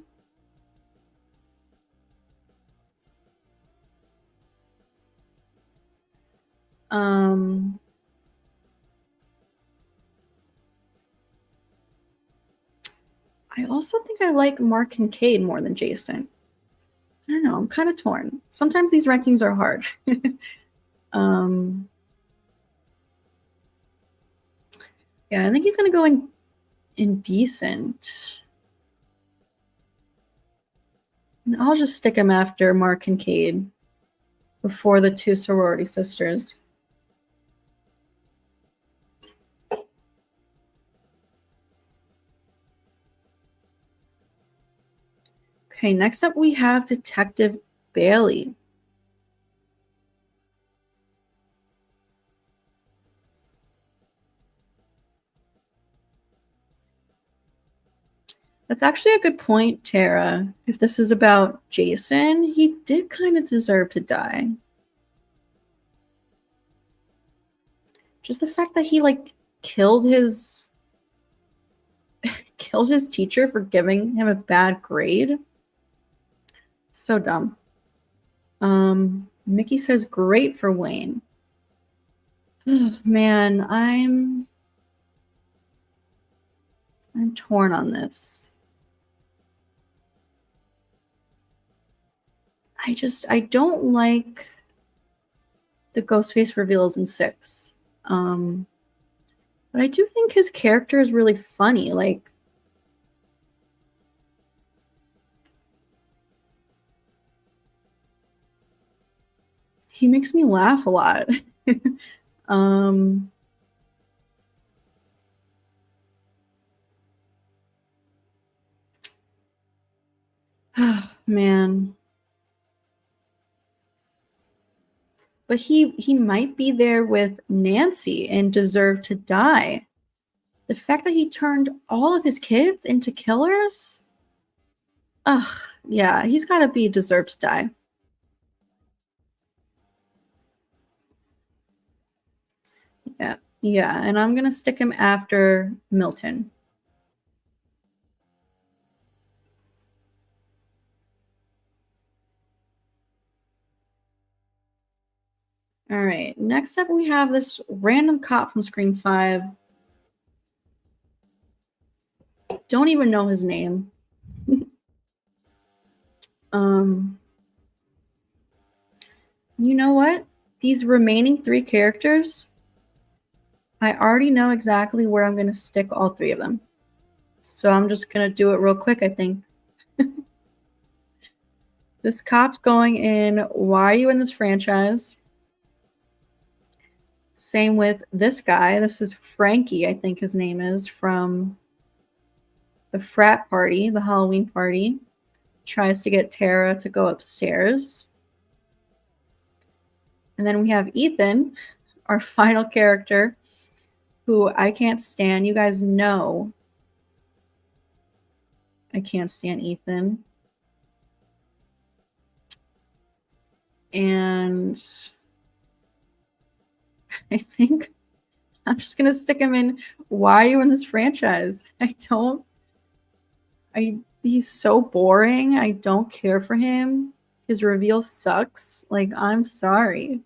I also think I like Mark Kincaid more than Jason. I don't know. I'm kind of torn. Sometimes these rankings are hard. Yeah, I think he's going to go in decent. And I'll just stick him after Mark Kincaid before the two sorority sisters. Okay, next up we have Detective Bailey. That's actually a good point, Tara. If this is about Jason, he did kind of deserve to die. Just the fact that he like killed his teacher for giving him a bad grade. So dumb. Mickey says great for Wayne. Man, I'm torn on this. I don't like the Ghostface reveals in 6. But I do think his character is really funny. Like, he makes me laugh a lot. Man. But he might be there with Nancy and deserve to die. The fact that he turned all of his kids into killers? Ugh, yeah, he's got to be deserved to die. Yeah, and I'm going to stick him after Milton. All right, next up we have this random cop from Scream 5. Don't even know his name. You know what? These remaining 3 characters, I already know exactly where I'm going to stick all three of them. So I'm just going to do it real quick, I think. This cop's going in, why are you in this franchise? Same with this guy. This is Frankie, I think his name is, from the frat party, the Halloween party. Tries to get Tara to go upstairs. And then we have Ethan, our final character, who I can't stand. You guys know I can't stand Ethan. And I think I'm just going to stick him in, why are you in this franchise? He's so boring. I don't care for him. His reveal sucks. Like, I'm sorry.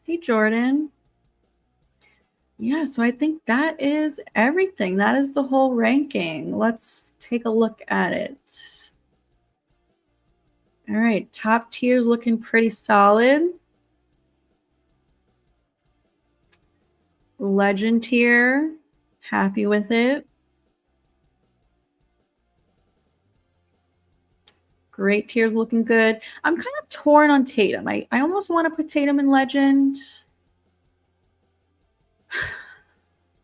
Hey, Jordan. Yeah, so I think that is everything. That is the whole ranking. Let's take a look at it. All right, top tier is looking pretty solid. Legend tier, happy with it. Great tier's looking good. I'm kind of torn on Tatum. I almost want to put Tatum in Legend.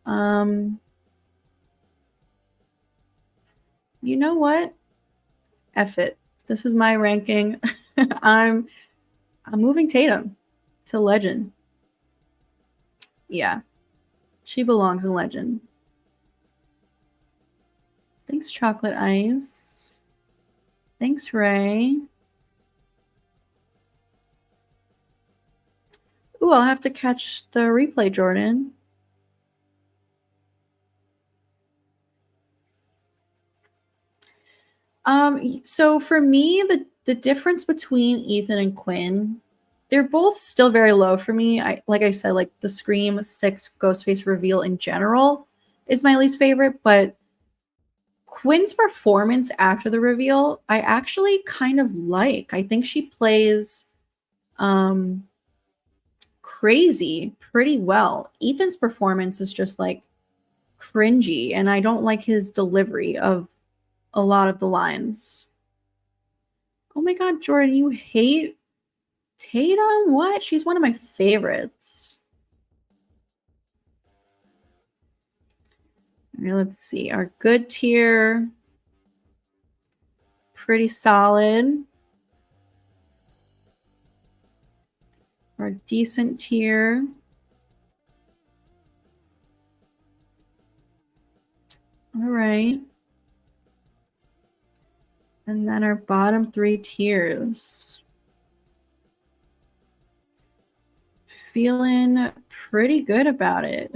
You know what? F it. This is my ranking. I'm moving Tatum to Legend. Yeah, she belongs in Legend. Thanks, Chocolate Ice. Thanks, Ray. Ooh, I'll have to catch the replay, Jordan. So for me, the difference between Ethan and Quinn, they're both still very low for me. Like I said, like the Scream 6 Ghostface reveal in general is my least favorite, but Quinn's performance after the reveal, I actually kind of like. I think she plays crazy pretty well. Ethan's performance is just like cringy, and I don't like his delivery of a lot of the lines. Oh my god, Jordan, you hate Tatum? What? She's one of my favorites. All right, let's see. Our good tier, pretty solid. Our decent tier. All right. And then our bottom three tiers. Feeling pretty good about it.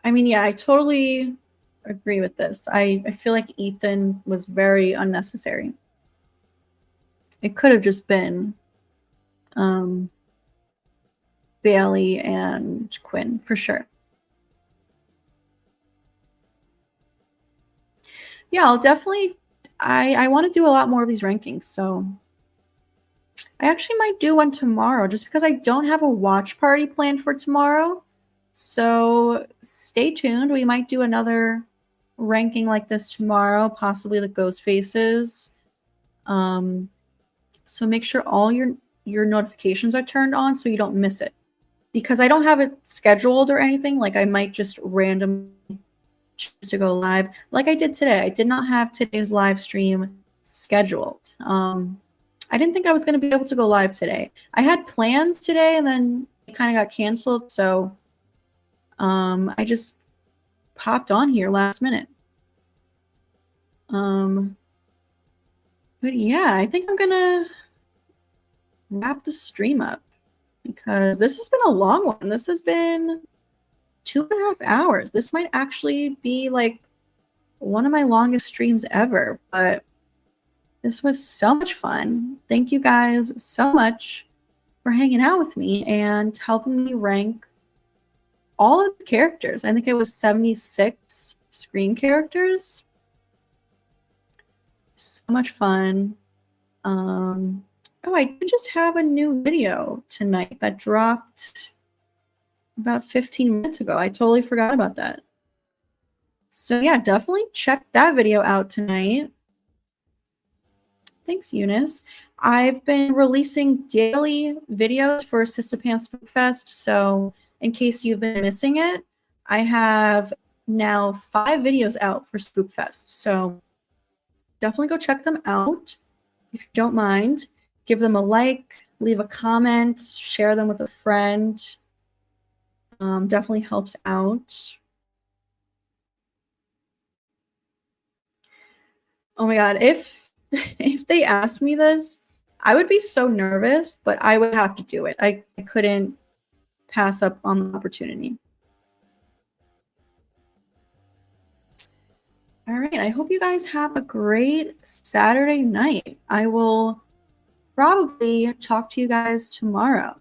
I mean, yeah, I totally agree with this. I feel like Ethan was very unnecessary. It could have just been Bailey and Quinn for sure. Yeah, I'll definitely, I want to do a lot more of these rankings, so I actually might do one tomorrow just because I don't have a watch party planned for tomorrow. So stay tuned. We might do another ranking like this tomorrow, possibly the ghost faces. So make sure all your notifications are turned on so you don't miss it. Because I don't have it scheduled or anything, like I might just randomly choose to go live like I did today. I did not have today's live stream scheduled. I didn't think I was going to be able to go live today. I had plans today and then it kind of got canceled, so I just popped on here last minute. But yeah, I think I'm gonna wrap the stream up because this has been a long one. This has been 2.5 hours. This might actually be like one of my longest streams ever, but this was so much fun. Thank you guys so much for hanging out with me and helping me rank all of the characters. I think it was 76 Scream characters. So much fun. Oh, I did just have a new video tonight that dropped about 15 minutes ago. I totally forgot about that. So yeah, definitely check that video out tonight. Thanks, Eunice. I've been releasing daily videos for Sistapam Spookfest, so in case you've been missing it, I have now 5 videos out for Spookfest. So definitely go check them out if you don't mind. Give them a like, leave a comment, share them with a friend. Definitely helps out. Oh my God, if they asked me this, I would be so nervous, but I would have to do it. I couldn't pass up on the opportunity. All right, I hope you guys have a great Saturday night. I will probably talk to you guys tomorrow.